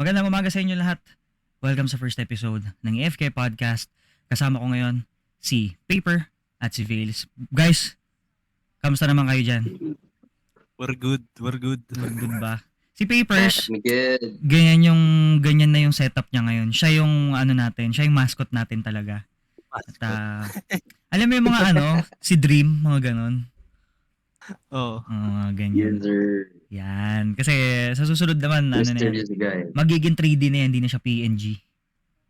Magandang umaga sa inyo lahat. Welcome sa first episode ng AFK Podcast. Kasama ko ngayon si Paper at si Vales. Guys, kamusta naman kayo dyan? We're good. We're good ba? Si Papers, Good. ganyan na yung setup niya ngayon. Siya yung siya yung mascot natin talaga. At alam mo yung mga si Dream, mga ganon. Oo. Ganyan. Yes, sir. Yan. Kasi sa susunod naman, Mysterious guy. magiging 3D na yan, hindi na siya PNG.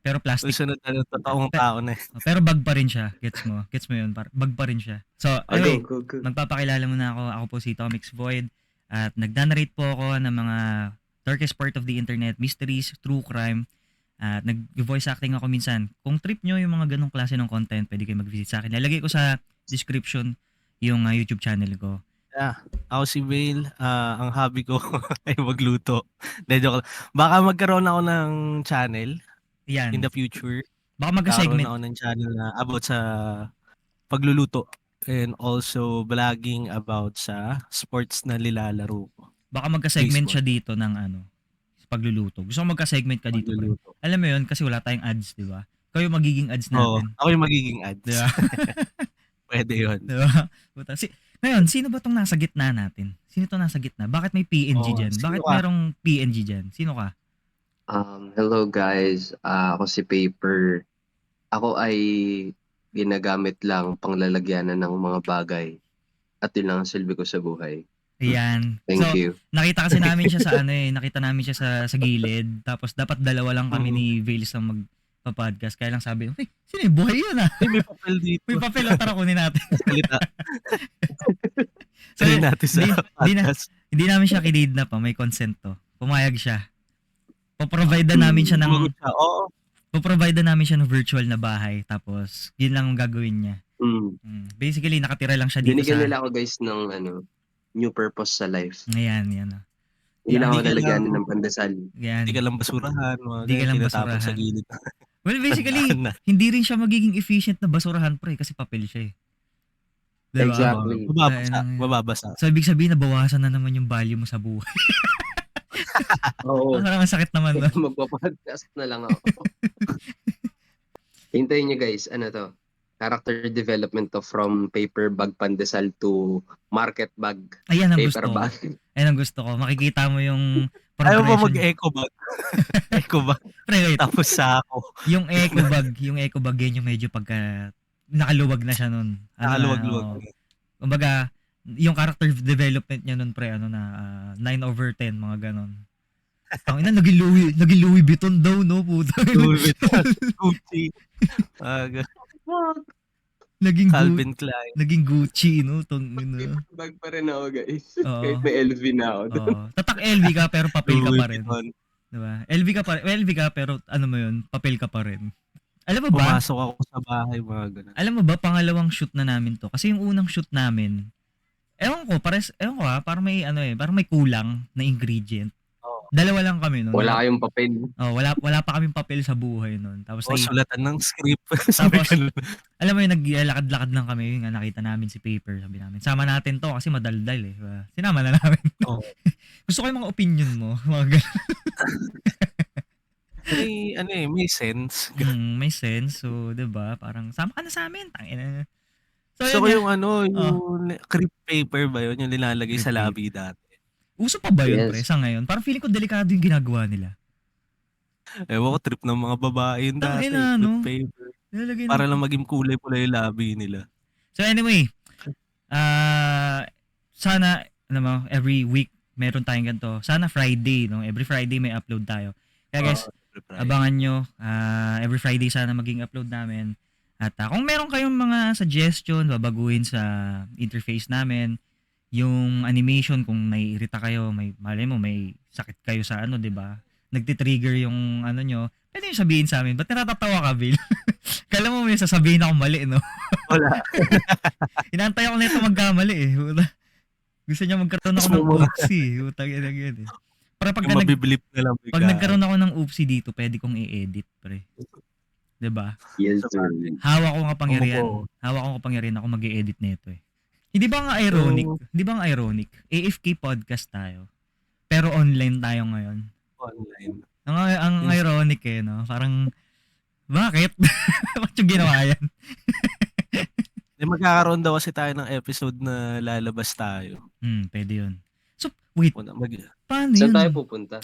Pero plastic. Susunod na totoong tao na eh. Pero bag pa rin siya. Gets mo? Gets mo yun? Bag pa rin siya. So, anyway, Go. magpapakilala muna ako. Ako po si Tomix Void. At nagdanarrate po ako ng mga darkest part of the internet, mysteries, true crime. At nag-voice acting ako minsan. Kung trip nyo yung mga ganong klase ng content, pwede kayo mag-visit sa akin. Lalagay ko sa description yung YouTube channel ko. Yeah. Ako si Vale. Ang hobby ko ay magluto. Joke lang. Baka magkaroon ako ng channel Yan. in the future. Baka magka-segment. Magkaroon ako ng channel na about sa pagluluto. And also vlogging about sa sports na nilalaro ko. Baka magka-segment siya dito ng pagluluto. Gusto ko magka-segment ka dito, pre. Alam mo yun, kasi wala tayong ads, di ba? Ikaw yung magiging ads natin. Ako yung magiging ads. Di ba? Pwede yun. Di ba? Ngayon, sino ba tong nasa gitna natin? Sino to nasa gitna? Bakit may PNG dyan? Bakit merong PNG dyan? Sino ka? Hello guys. Ako si Paper. Ako ay ginagamit lang panglalagyanan ng mga bagay. At yun lang ang silbi ko sa buhay. Ayan. Thank you. Nakita kasi namin siya sa nakita namin siya sa gilid. Tapos dapat dalawa lang kami ni Vales ang magpa-podcast. Kaya lang sabi, sino yung buhay yun May papel dito. May papel, tara kunin natin. Salita. Sabihin natin sa podcast. Hindi namin siya kinidnap, may consent to. Pumayag siya. Poprovide namin siya ng poprovide namin siya ng virtual na bahay, tapos yun lang ang gagawin niya. Basically nakatira lang siya dito. Binigyan nila ako guys ng new purpose sa life. Ayan. Hindi na ako lalagyanan ng pandesal. Hindi ka lang basurahan. Hindi ka lang basurahan. Sa gilid. Well, basically, hindi rin siya magiging efficient na basurahan, pre, kasi papel siya eh. Diba? Exactly. Mababasa. So, ibig sabihin, nabawasan na naman yung value mo sa buhay. Oo. Parang sakit naman. Magpa-podcast na lang ako. Hintayin nyo guys, character development to from paper bag pandesal to market bag. Ayan ang paper gusto bag. ko. Ayan ang gusto ko. Makikita mo yung progression. Ayaw mo mag-eco bag. Eco bag. Tapos sako. Yung eco bag yun yung medyo pagka nakaluwag na siya nun. Nakaluwag-luwag. Kumbaga, yung character development niya nun, pre, 9/10, mga ganon. Tangina, naging Louis Vuitton daw, no? Puta. Louis Vuitton. Gucci. Naging Calvin Klein. Naging Gucci, no? Bag pa rin ako, guys. Kahit may LV na ako. Tatak LV ka, pero papel ka pa rin. Diba? LV ka, pero ano mo yun? Papel ka pa rin. Alam mo ba? Pumasok ako sa bahay, mga ganun. Alam mo ba, pangalawang shoot na namin to. Kasi yung unang shoot namin, ewan ko, parang may parang may kulang na ingredient. Dalawa lang kami noon. Wala kayong papel. Wala pa kaming papel sa buhay noon. Tapos sulatan ng script. Tapos alam mo yung naglalakad-lakad lang kami, yung nakita namin si Paper, sabi namin, sama natin to kasi madaldal eh. Sinama na namin. Gusto ko yung mga opinion mo, mga may sense. May sense. So, 'di ba? Parang sama ka na sa amin, tangina. So yung yung creep paper ba yun, yung nilalagay sa labi dati? Uso pa ba yun, pre, sa ngayon? Parang feeling ko delikado yung ginagawa nila. Ewan ko, trip ng mga babae yun dati. Creep paper. Para lang maging kulay pula yung labi nila. So anyway, sana, every week meron tayong ganito. Sana Friday, no? Every Friday may upload tayo. Kaya guys, abangan nyo. Every Friday sana maging upload namin. At kung meron kayong mga suggestion, babaguhin sa interface namin, yung animation, kung naiirita kayo, malay mo, may sakit kayo sa di ba? Nagtitrigger yung nyo, pwede nyo sabihin sa amin. Ba't natatawa ka, Bill? Kala mo may sasabihin ako mali, no? Wala. Inaantay ako na ito magkamali, eh. Gusto niya magkaroon ako ng oopsie. Utang yan, eh. Para pag nagkaroon ako ng oopsie dito, pwede kong i-edit, pre. Diba? Yes, sir. Hawak ko kapangyarihan ako mag-i-edit nito, eh. Hindi ba nga ironic? AFK podcast tayo. Pero online tayo ngayon. Online. Ang Yung ironic no? Parang, bakit? Bakit yung ginawa yan? magkakaroon daw kasi tayo ng episode na lalabas tayo. Pwede yun. So, wait, paano Saan yun? tayo pupunta?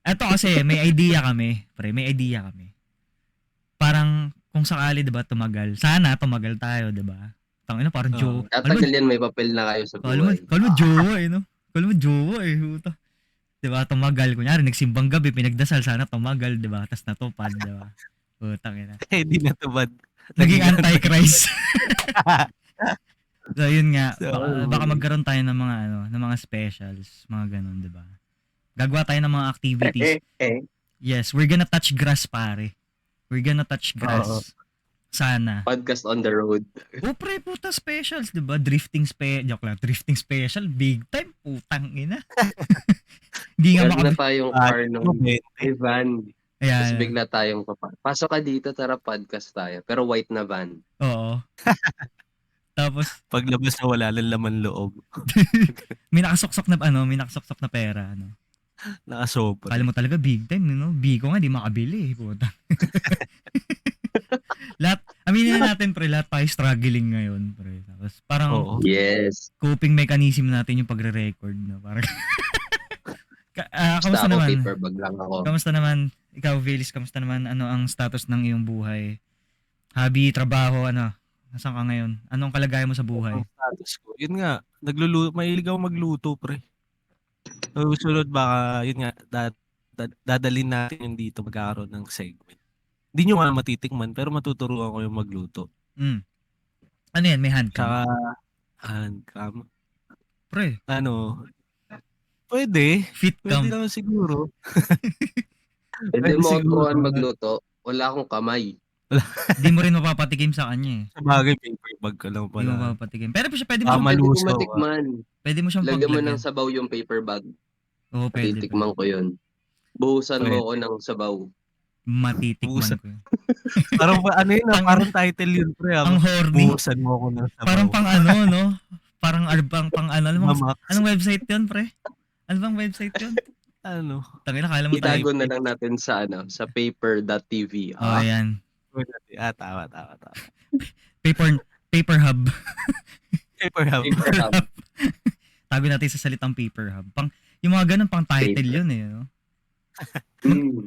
Ito kasi, may idea kami. Pre, may idea kami. Parang, kung sakali, diba, tumagal. Sana tumagal tayo, diba? Tangina, parang jowa. Tatagal yan, may papel na kayo sa buhay. Kalo jowa no? Kalo jowa puta. Diba, tumagal. Kunyari, nagsimbang gabi, pinagdasal, sana tumagal, diba? Tapos natupad, diba? Putang ina. Hindi natupad. Naging antichrist. So, yun nga. So, Baka magkaroon tayo ng mga, ng mga specials. Mga ganun, diba? Gagawa tayo ng mga activities. Yes, we're gonna touch grass, pare. We're gonna touch grass. Sana. Podcast on the road. Pre, puta specials, diba? Joke lang, drifting special, big time, putang ina. Hindi nga Meron na tayong car ng van. Tapos Ayan. bigla tayong pasok ka dito, tara podcast tayo. Pero white na van. Oo. Tapos, paglabas na wala lang laman loob. may nakasuksok na pera, Nakasopa. Kala mo talaga big time, Bigo nga, di makabili, puta. Aminin natin, pre, lahat tayo struggling ngayon, pre. Tapos, parang, yes, coping mechanism natin yung pagre-record, Parang, kamusta ako naman? paper bag lang ako. Kamusta naman? Ikaw, Velis, kamusta naman? Ano ang status ng iyong buhay? Hobby, trabaho, Nasaan ka ngayon? Anong kalagayan mo sa buhay? Ang status ko, yun nga, mahilig ako magluto, pre. So, sunod baka, yun nga, dadalhin natin yung dito magkakaroon ng segment. Hindi nyo nga matitikman, pero matuturuan ko yung magluto. Ano yan? May handcam? Saka, handcam. Pre. Pwede. Fitcam. Pwede naman siguro. Pwede mo turuan magluto. Wala akong kamay. Hindi mo rin mapapatikim sa kanya Sa bagay, paper bag ka lang Hindi mo pala. mapapatikim. Pero pwede mo Malusaw. Pwede mo siyang Lagyan mo paglagyan. ng sabaw yung paper bag. Oo, pwede. Titikman ko yun. Buhusan mo ako ng sabaw. Matitikman ko yun. Parang parang title yun, pre. Ang horny. Buhusan mo ako ng sabaw. Parang pang Parang pang anong website yun, pre? Ano bang website yun? Tangina, kala mo tayo. Itago na lang natin sa sa paper.tv. Ayan. Tama. Paper hub. Paper hub. Tago natin sa salitang paper hub. Yung mga ganun pang title yun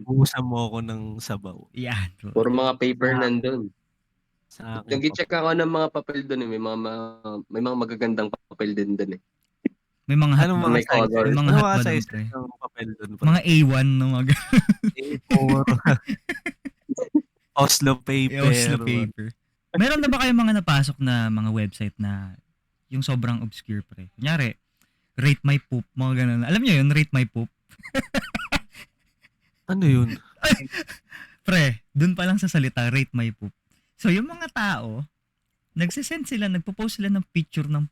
Buhusan mo ako ng sabaw. Yan. Puro mga paper nandun. Nag-check ako ng mga papel doon May mga magagandang papel din doon May mga hot may color. May mga hot size ng papel doon? Mga A1 no mga A4. Oslo paper. Meron na ba kayong mga napasok na mga website na yung sobrang obscure, pre? Kunyari, Rate My Poop, mga ganun. Alam niyo yun, Rate My Poop? Ano yun? Pre, dun pa lang sa salita, Rate My Poop. So, yung mga tao, nagpo-post sila ng picture ng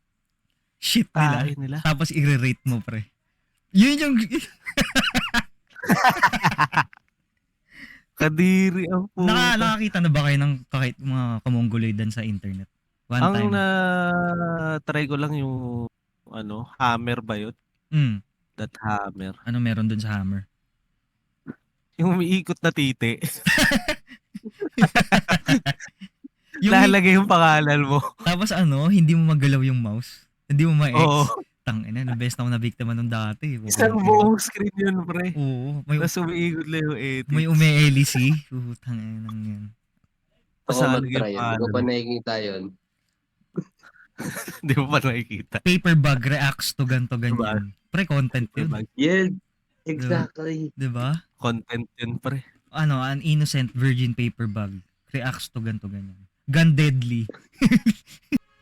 shit nila. Tapos, i-rate mo, pre. Yun yung... Kadiri ang puta. Nakakita na ba kayo ng kahit mga kamongoloidan sa internet? Ang na-try ko lang yung hammer ba yun? That hammer. Ano meron dun sa hammer? Yung umiikot na titi. Lalagay yung pangalan mo. Tapos hindi mo magalaw yung mouse. Hindi mo ma-X. Tangina, best na ako na biktima nung dati. Isang buong screen yun, pre. Oo. Tapos umiikot lang yung edit. May umi-LC. Tangina yan. Ako mag-try yun. Hindi ko pa nakikita yun. Hindi mo pa nakikita. Paper bag reacts to ganyan. Pre, content yun. Yeah, exactly. Diba? Content yun, pre. An innocent virgin paper bag reacts to ganyan. Gun deadly.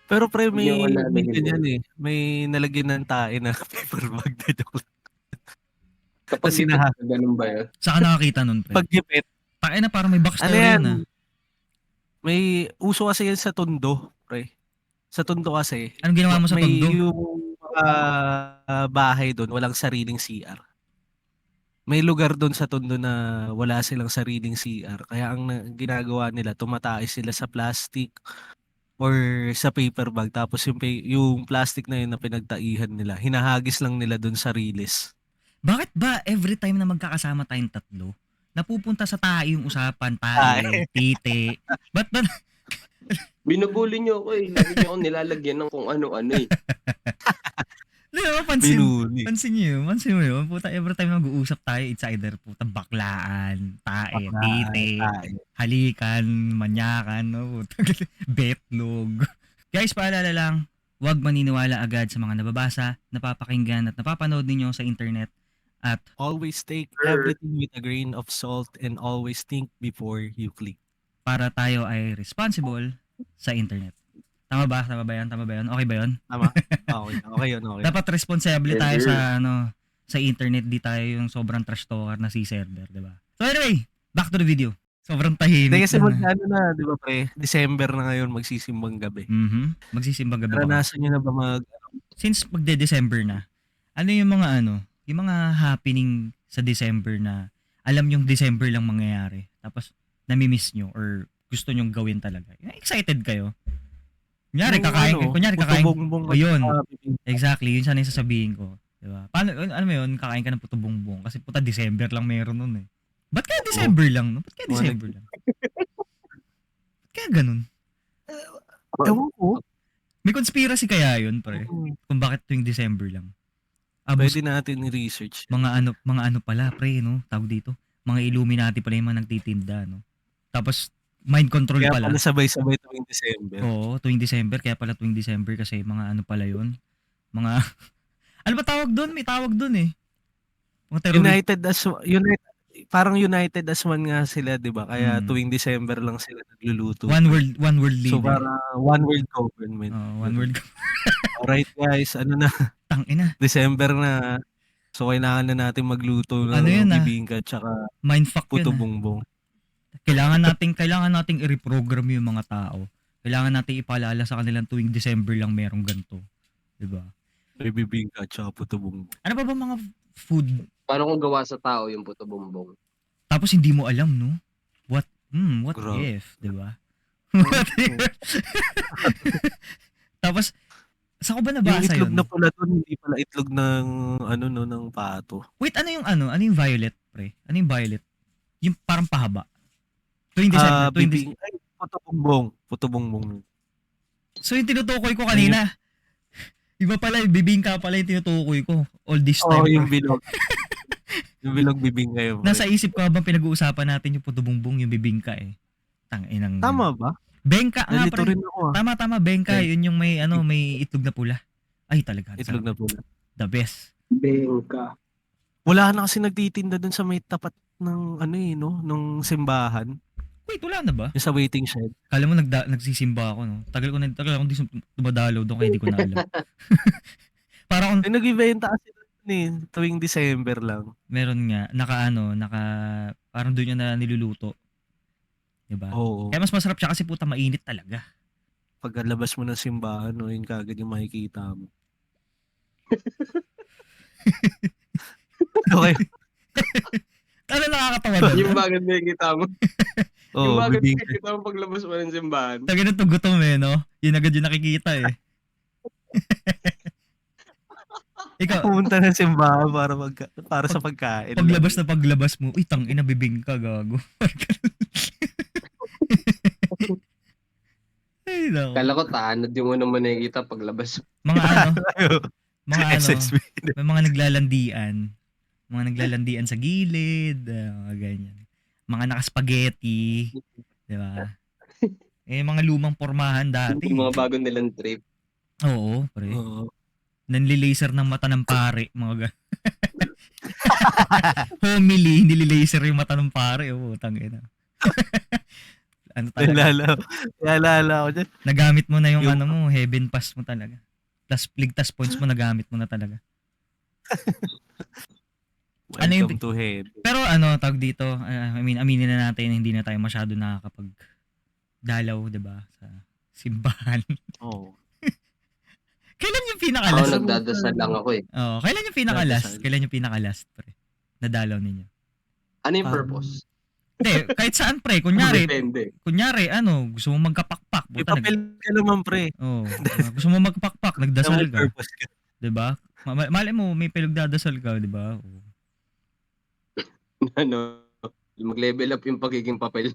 Pero pre, may ganyan may nalagyan ng tae na paper bag na joke. Kapag ganun ba yun? Saan nakakita nun, pre? Paggipit. Tae na parang may backstory yan, May uso kasi yan sa Tondo, pre. Sa Tondo kasi. Anong ginawa mo sa Tondo? May yung bahay doon, walang sariling CR. May lugar doon sa Tondo na wala silang sariling CR. Kaya ang ginagawa nila, tumatay sila sa plastic or sa paper bag. Tapos yung plastic na yun na pinagtaihan nila, hinahagis lang nila doon sa riles. Bakit ba every time na magkakasama tayong tatlo, napupunta sa tae yung usapan, tae, titi. Ba't ba? Binubuli niyo ako eh. Lagi niyo ako nilalagyan ng kung ano-ano eh. Di ba, pansin Binuli. mo yun. Puta, every time na mag-uusap tayo, it's either puta baklaan, tae, titi, halikan, manyakan, no? Puta, betlog. Guys, paalala lang, huwag maniniwala agad sa mga nababasa, napapakinggan at napapanood ninyo sa internet. At Always take everything with a grain of salt and always think before you click. para tayo ay responsible sa internet. Tama ba? Tama ba yan? Okay ba yun? Tama? Okay yun, okay. Dapat responsable Yes, tayo sir. sa internet, di tayo yung sobrang trash talker na si server, di ba? So anyway, back to the video. Sobrang tahimik. Hindi kasi na. magkano na, di ba pre? December na ngayon, magsisimbang gabi. Magsisimbang gabi ba? Naranasan nyo na ba Since magde-December na, ano yung mga happening sa December na alam yung December lang mangyayari, tapos nami-miss nyo or gusto nyong gawin talaga? Excited kayo? Kunyari, kakain. Puto-bongbong O yun. sa bibing. Exactly, yun sana yung sasabihin ko. Diba? Paano, ano mo yun, kakain ka ng puto bongbong kasi puta December lang meron nun eh. Ba't kaya December lang? No? Ba't kaya December lang? Ba't kaya ganun? Ewan ko. May conspiracy kaya yun, pre? Kung bakit tuwing December lang? Pwede natin i-research. Mga ano pala, pre, no? Tawag dito. Mga Illuminati pala yung mga nagtitinda, no? Tapos, mind control Kaya pala. pala sabay-sabay tuwing December. Oo, tuwing December. Kaya pala tuwing December kasi mga ano pala yun. Mga, ano ba tawag doon? May tawag doon eh. Mga Parang united as one nga sila, 'di ba? Kaya tuwing December lang sila nagluluto. One world leader. So para one world government. One world. Alright guys, Tangina. December na. So kailangan na natin magluto ng bibingka tsaka mindfuck puto yun. bongbong. Kailangan nating i-reprogram yung mga tao. Kailangan nating ipaalala sa kanilang tuwing December lang merong ganito. 'Di ba? May bibingka tsaka puto bongbong. Ano ba mga food? Paano kung gawa sa tao yung puto bongbong? Tapos hindi mo alam, no? What Grabe. if, 'di ba? What if? Tapos saan ko ba nabasa yung itlog yun? na pula doon, hindi pala itlog ng ng pato. Wait, ano yung violet, pre? Ano yung violet? Yung parang pahaba. Tuwing December, Puto bongbong. So yung tinutukoy ko kanina, iba pala, yung bibingka pala yung tinutukoy ko all this time. Yung bilog. Yung bilog bibingka yun. Nasa isip ko habang pinag-uusapan natin yung puto bongbong, yung bibingka eh. Tanginang. Tama ba? Bengka nga Nalito pre. rin ako. Tama, bengka. Yun yung may itlog na pula. Ay talaga. Itlog na pula. The best. Bengka. Wala na kasi nagtitinda dun sa may tapat ng nung simbahan. Wait, wala na ba? Yung sa waiting shed. Kala mo nagsisimba ako, no? Tagal ko hindi dumadalaw doon kaya hindi ko na alam. Parang Nag-ibenta kasi doon tuwing December lang. meron nga, parang doon yun na niluluto. Diba? Oo. Kaya mas masarap siya kasi puta mainit talaga. Pagkalabas mo ng simbahan, yun kagad yung makikita mo. Okay. Ano nakakatawa doon? Yung bagay nakikita mo. Yung bagay bibingka. nakikita mo paglabas mo ng simbahan. Taga na gutom eh, no? Yun agad yung nakikita eh. Ikaw, Pumunta ng simbahan para sa pagkain. paglabas mo, uy, tangina, bibingka, gago. Ay, nako. Kala ko tanod yung una mo nakikita paglabas. Mga SSB. may mga naglalandian sa gilid, mga ganyan. Mga nakaspaghetti, di ba? Mga lumang pormahan dati. Yung mga bago nilang trip. Oo, pre. Oo. Nanlilaser ng mata ng pare, mga homily, nililaser yung mata ng pare, tangina. Ano talaga? Naalala ko dyan. Nagamit mo na yung heaven pass mo talaga. Plus ligtas points mo nagamit mo na talaga. Welcome to heaven. Pero tawag dito, aminin na natin hindi na tayo masyado nakakapag-dalaw, 'di ba, sa simbahan. Oo. Kailan yung pinaka-last? Ako nagdadasal lang ako eh. Kailan yung pinaka-last? Kailan yung pinaka-last, pre? Nadalaw ninyo. Ano yung purpose? Hindi, kahit saan, pre. Kunyari, gusto mo magkapakpak. May papel ka naman, pre. Gusto mo magpakpak, nagdasal ka. Purpose ka. 'Di ba? Mali mo, may pinagdadasal ka, 'di ba? Ano? Mag-level up yung pagiging papel.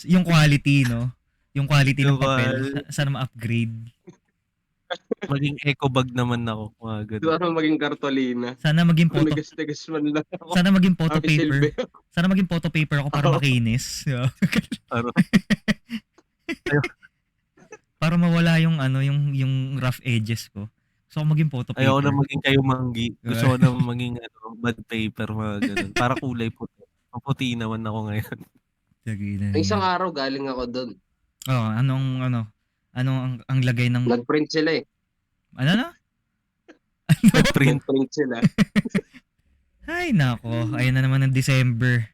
Yung quality, no? Yung quality ng Yung papel. Sana ma-upgrade. Maging eco bag naman ako. Mga ganun. Sana maging kartolina. Sana maging photo Tumigas-tigas man lang ako. sana maging photo Ang silbi. paper. Sana maging photo paper ako para Oo. makinis. Di ba? Ano? Para mawala yung ano, yung rough edges ko. Gusto ko maging photo paper. Ayoko na maging kayo manggi. Gusto ko na maging bad paper, mga ganun. Para kulay puti. Maputi naman ako ngayon. Sige na. Ang isang araw galing ako doon. Oh, ano ang lagay ng Nag-print sila eh. ano na? Nag-print. Nag-print sila. Ay nako, ayun na naman ng December.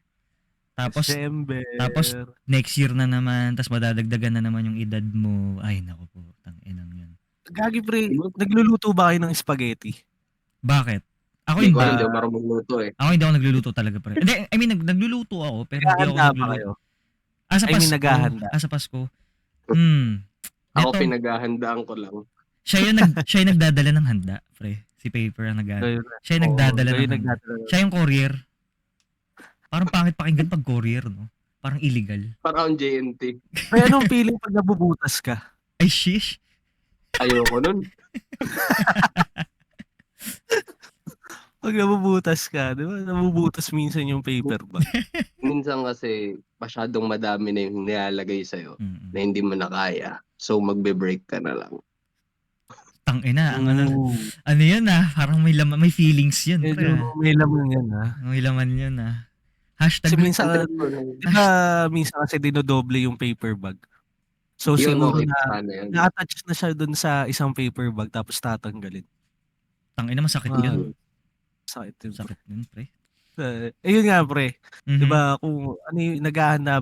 Tapos December. tapos, next year na naman, tapos madadagdagan na naman yung edad mo. Ay nako po, tanginang yan. Gagi pre, nagluluto ba kayo ng spaghetti? Bakit? Ako Hindi hindi. ko hindi ako marunong luto eh. Ako hindi ako nagluluto talaga pre. Hindi, I mean nagluluto ako pero hindi ako Naghahanda ba nagluluto. kayo? Sa I mean, Pasko. naghahanda. Sa Pasko. Ako Neto, pinaghahandaan ko lang. siya yung nagdadala ng handa, pre. Si Paper ang nagdadala. Siya yung nagdadala ng handa. Siya yung courier. Parang pangit pakinggan pag courier, no? Parang illegal. Parang JNT. Kaya anong feeling pag nabubutas ka? Ay, shish. Ayoko nun. Pag nabubutas ka, di ba? Nabubutas minsan yung paper bag. Minsan kasi masyadong madami na yung nilalagay sa'yo na hindi mo na kaya. So magbe-break ka na lang. Tangina, ang ano yun parang may laman, may feelings yun. Pre, Medyo may laman yan may laman yun Hashtag Kasi minsan, Ang di ba, minsan kasi dinodoble yung paper bag. So yun, siguro okay, na sana yun. na-attach na siya dun sa isang paper bag tapos tatanggalin. tangina, masakit yun. Sakit yun. Sakit yun, pre. Ayun nga pre, Mhm. di ba kung ano yung naghahanda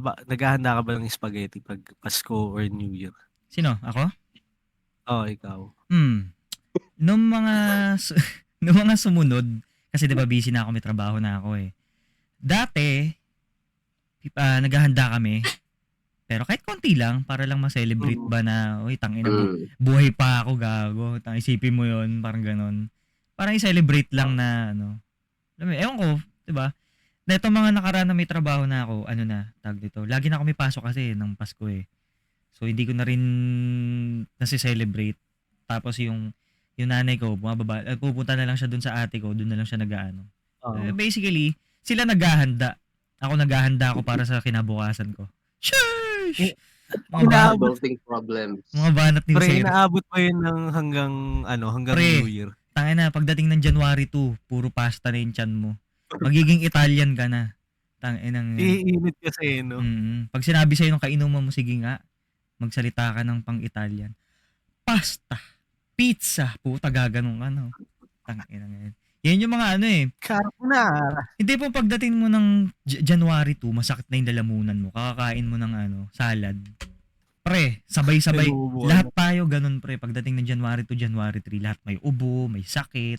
ka ba ng spaghetti pag Pasko or New Year? Sino? Ako? Oo, ikaw. Nung mga nung mga sumunod, kasi 'di ba busy na ako, may trabaho na ako eh. Dati naghahanda kami. Pero kahit konti lang para lang ma-celebrate ba na, oy, tangina mo, buhay pa ako, gago. Isipin mo 'yon, parang ganon. Parang i-celebrate lang na ano. Alam mo, ewan ko, 'di ba? Na itong mga nakaraan na may trabaho na ako, ano na, tag dito. Lagi na ako may pasok kasi ng Pasko eh. So hindi ko na rin nasi-celebrate. Tapos yung nanay ko, pupunta na lang siya dun sa ate ko, dun na lang siya nag-aano. Basically, sila naghahanda. Ako naghahanda ako para sa kinabukasan ko. Sheesh! Mga adulting problems. mga banat ni Pre, Sir. inaabot pa yun ng hanggang Pre. New Year. Tangina na, pagdating ng January 2, puro pasta na yung tiyan mo. Magiging Italian ka na. Tanginang Iinit kasi, no? Pag sinabi sa'yo ng kainuman mo, sige nga, magsalita ka ng pang-Italian. Pasta, pizza, puta gaganong ano. Tanginang yan. Yan yung mga ano eh. Carbonara. Hindi po pagdating mo ng January 2, masakit na yung lalamunan mo. Kakakain mo ng ano, salad. Pre, sabay-sabay. Lahat tayo ganun pre. Pagdating ng January 2, January 3, lahat may ubo, may sakit.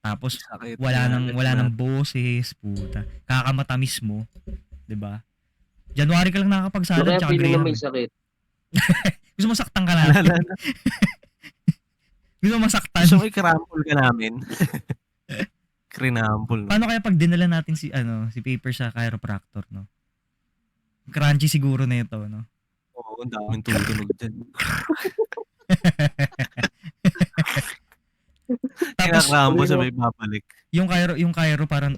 Tapos wala nang boses, puta. Kakamatamis mo, 'di ba? January ka lang nakakapagsalad Kaya tsaka feeling Graham. na may sakit. Gusto mo saktan ka namin? Gusto mo masaktan? Gusto mo i-crumple ka namin? Crumple. Paano kaya pag dinala natin si Paper sa chiropractor, no? Crunchy siguro na ito, no? Oo, ang daming tutunog dyan. Tapos Kaya sa may babalik. Yung Cairo parang,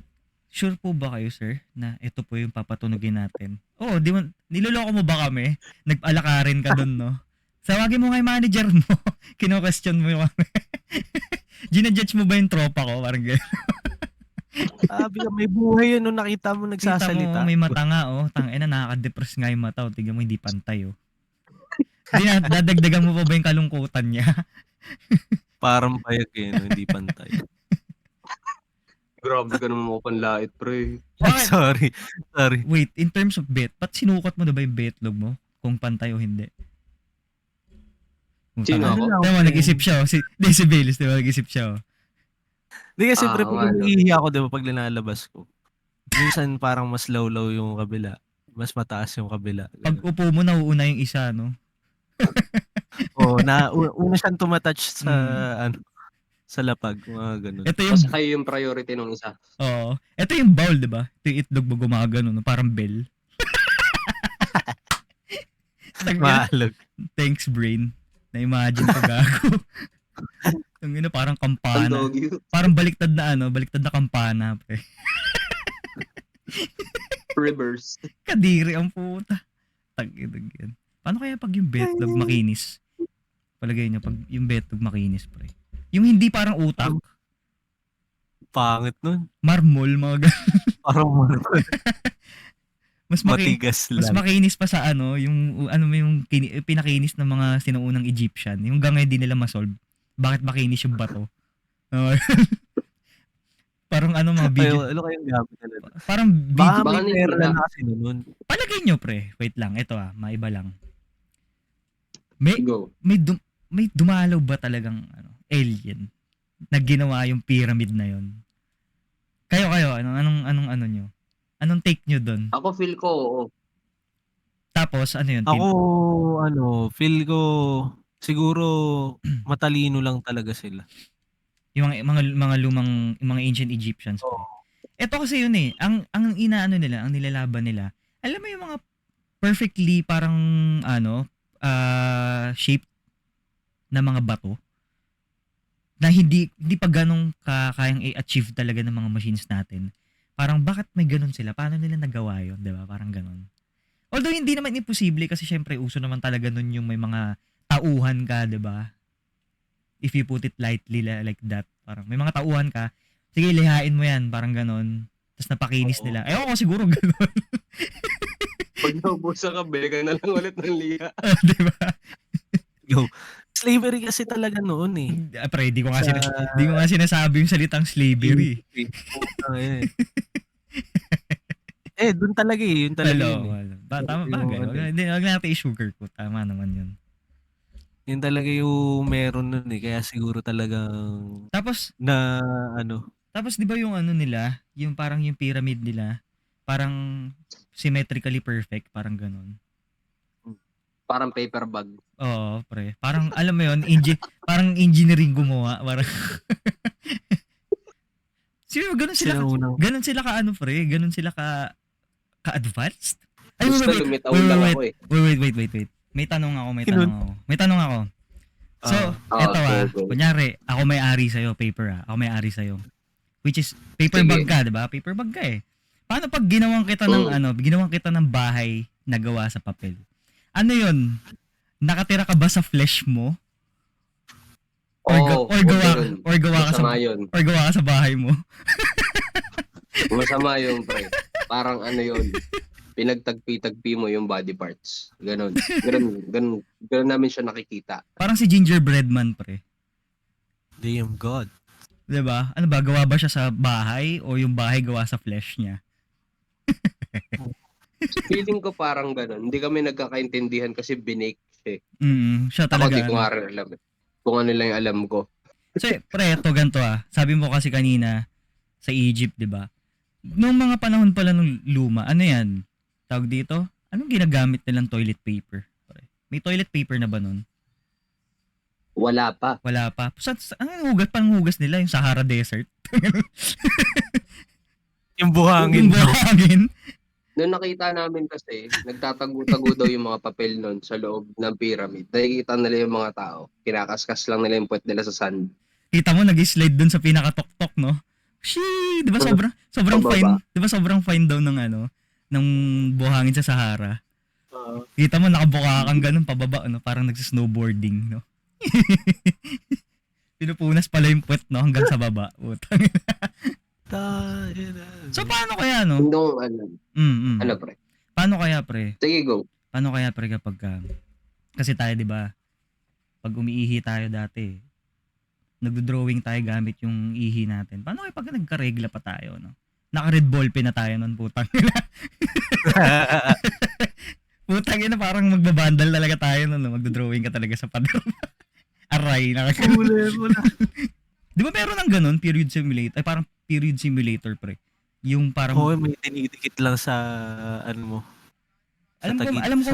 sure po ba kayo, sir, na ito po yung papatunogin natin? Oo, niloloko mo ba kami? Nag-alakarin ka dun, no? Sawagin mo nga yung manager mo. Kino-question mo yung Gina-judge mo ba yung tropa ko? Parang gano'n. Sabi ka, may buhay yun nung nakita mo nagsasalita. Kita mo, may mata nga, oh. Tangina, nakaka-depress nga yung mata. Tingnan mo, hindi pantay, oh. Dadagdagan mo pa ba yung kalungkutan niya? Parang payag eh, no? Hindi pantay. Grabe ka naman mo panlait, pre. Sorry. Wait, in terms of bet, sinukat mo na ba yung betlog mo? Kung pantay o hindi? Sino ako? Diba, nag-isip siya, oh. Si Baileys, diba, nag-isip siya, oh. Hindi kasi pre, pag ano. naiihi ako, diba, pag linalabas ko, minsan parang mas low-low yung kabila. Mas mataas yung kabila. Pag upo mo, nauuna yung isa, no? Oo, una siyang tumatouch sa, Sa lapag, mga ganun. Ito yung, Basta kayo yung priority ng isa. oo. Ito yung bowl, di ba? Ito yung itlog mo gumagano, no? Parang bell. Maalog. Thanks, brain. Na-imagine ko gago. Yung parang Ang kampana. doggy. Parang baliktad na kampana. Pre. Reverse. Kadiri ang puta. Tag-idag yan. Paano kaya pag yung betlog makinis? Palagay nyo, pag yung betlog makinis, pre. Yung hindi parang utak, Pangit nun. marmol, mga ganun. Parang Mas matigas mas lang. makinis pa sa yung pinakinis ng mga sinuunang Egyptian. Yung hanggang hindi nila masolve. Bakit makinis yung bato? Parang mga video. Ano kayong gamit nila? Parang Baka video. Baka may pera nila. na kasi nun. Palagay nyo, pre. Wait lang. Ito maiba lang. May Go. may dumalaw ba talagang alien na ginawa yung pyramid na yon? Kayo, anong nyo? Anong take nyo doon? Ako feel ko, oo. Tapos, ano yun? Ako, feel ko, siguro, matalino lang talaga sila. Yung mga lumang, yung mga ancient Egyptians. Oo. Ito kasi yun ang inaano nila, ang nilalaban nila, alam mo yung mga perfectly parang, shaped na mga bato, na hindi pa ganong kayang i-achieve talaga ng mga machines natin. Parang bakit may ganon sila? Paano nila nagawa yun? Diba? Parang ganon. Although hindi naman imposible kasi syempre uso naman talaga nun yung may mga tauhan ka, diba? If you put it lightly like that. Parang may mga tauhan ka, sige lihain mo yan, parang ganon. Tapos napakinis Oo. nila. Ewan ko siguro ganon. Pag naubusan ka, bili ka na lang ulit ng liha. Diba? Yo, slavery kasi talaga noon eh. Pre, di ko nga Sa- di ko nga sinasabi yung salitang slavery. Dun talaga eh. Yun talaga yun eh. Tama Yung bagay. ano Wag natin i-sugarcoat. Tama naman yun. Yun talaga yung meron nun eh. Kaya siguro talagang Tapos na di ba yung nila, yung parang yung pyramid nila, parang symmetrically perfect, parang ganun. Parang paper bag. Oo, pre. Parang alam mo yun, parang engineering gumawa, parang Siguro ganun sila. Ganun sila ka pre, ganun sila ka-advanced. Ay, Gusto lumitaw lang ako eh. Wait. May tanong ako. So, eto go. kunyari, ako may-ari sa'yo, paper Ako may-ari sa'yo. Which is, paper Sige. bag ka, diba? Paper bag ka eh. Paano pag ginawang kita ng bahay na gawa sa papel? Ano yun? Nakatira ka ba sa flesh mo? Or gawa ka sa bahay mo? Masama yun, pre. Parang yun. Pinagtagpi-tagpi mo yung body parts. Ganon namin siya nakikita. Parang si Gingerbread Man, pre. damn God. Diba? Ano ba? Gawa ba siya sa bahay o yung bahay gawa sa flesh niya? Feeling ko parang ganon. Hindi kami nagkakaintindihan kasi binake siya. Siya Ako talaga. di ko nga rin alam. Kung ano lang yung alam ko. So, pre, ito ganito Sabi mo kasi kanina sa Egypt, diba? Noong mga panahon pala nung luma, ano yan? Tawag dito? Anong ginagamit nilang toilet paper? Pre? May toilet paper na ba nun? Wala pa. Wala pa. Anong hugas nila? Yung Sahara Desert? Yung buhangin. Yung buhangin? Noong nakita namin kasi, nagtatago-tago daw yung mga papel nun sa loob ng pyramid. Nakikita nila yung mga tao. Kinakaskas lang nila yung puwet nila sa sand. Kita mo, nag-slide dun sa pinakatok-tok, no? Shee! Di ba sobrang Pababa. fine? Di ba sobrang fine daw ng buhangin sa Sahara? Kita mo, nakabuka kang ganun pababa, no? Parang nagsisnowboarding, no? Pinupunas pala yung puwet, no? Hanggang sa baba. Utang. So, paano kaya, no? Hindi ko alam. Ano, pre? Paano kaya, pre? Sige, go. Paano kaya, pre, kapag kasi tayo, di ba? Pag umiihi tayo dati, nagdo-drawing tayo gamit yung ihi natin. Paano kaya pag nagkaregla pa tayo, no? Naka-red ball pen na tayo nun, putang ina. Putang ina, parang magbabandal talaga tayo nun, no? Magdo-drawing ka talaga sa pader. Aray, Wala. Di ba meron ng ganun, period simulator? Ay, parang period simulator, pre. Yung parang... Oo, may dinidikit lang sa, mo. Alam ko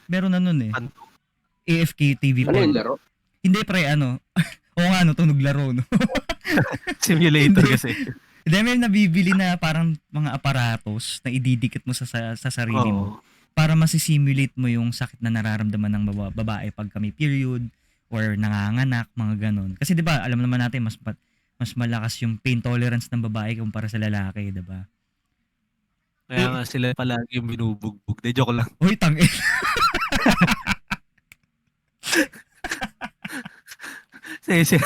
meron na nun eh. Kanto. AFK TV Ano yung porn. laro? Hindi, pre, Oo nga, no, tunog laro, no? Simulator Hindi. kasi. Then may nabibili na parang mga aparatos na ididikit mo sa sarili mo Oo. para masisimulate mo yung sakit na nararamdaman ng babae pag may period or nanganganak, mga ganon. Kasi 'di ba, alam naman natin mas malakas yung pain tolerance ng babae kumpara sa lalaki, 'di ba? Kaya nga sila palagi yung binubugbog. De, joke lang. Hoy, tangin. Kasi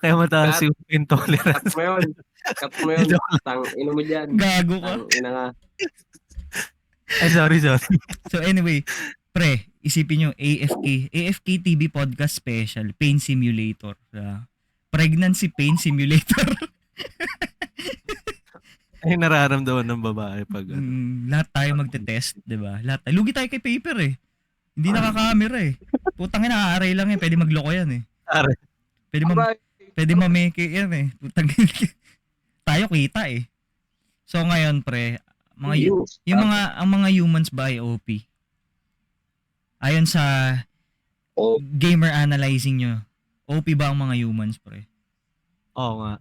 kaya mataas yung intolerance. Cut mo yun. Cut mo yun. Joke lang. Tang ino mo dyan. Gago ka. Tang ina nga. Ay, sorry. So anyway, pre, isipin nyo, AFK TV Podcast Special, Pain Simulator. Pregnancy Pain Simulator. Ay, nararamdaman ng babae pag Lahat tayo magte-test, di ba? Lahat tayo. Lugi tayo kay Paper eh. Hindi nakakamera eh. Putang ina, aaray lang yan. Pwede magloko yan eh. Are. Pwede mameke yan eh. Putang ina. Tayo kita eh. So ngayon pre, ang mga humans ba ay OP? Ayon sa Oh, gamer analyzing nyo, OP ba ang mga humans pre? Oo nga.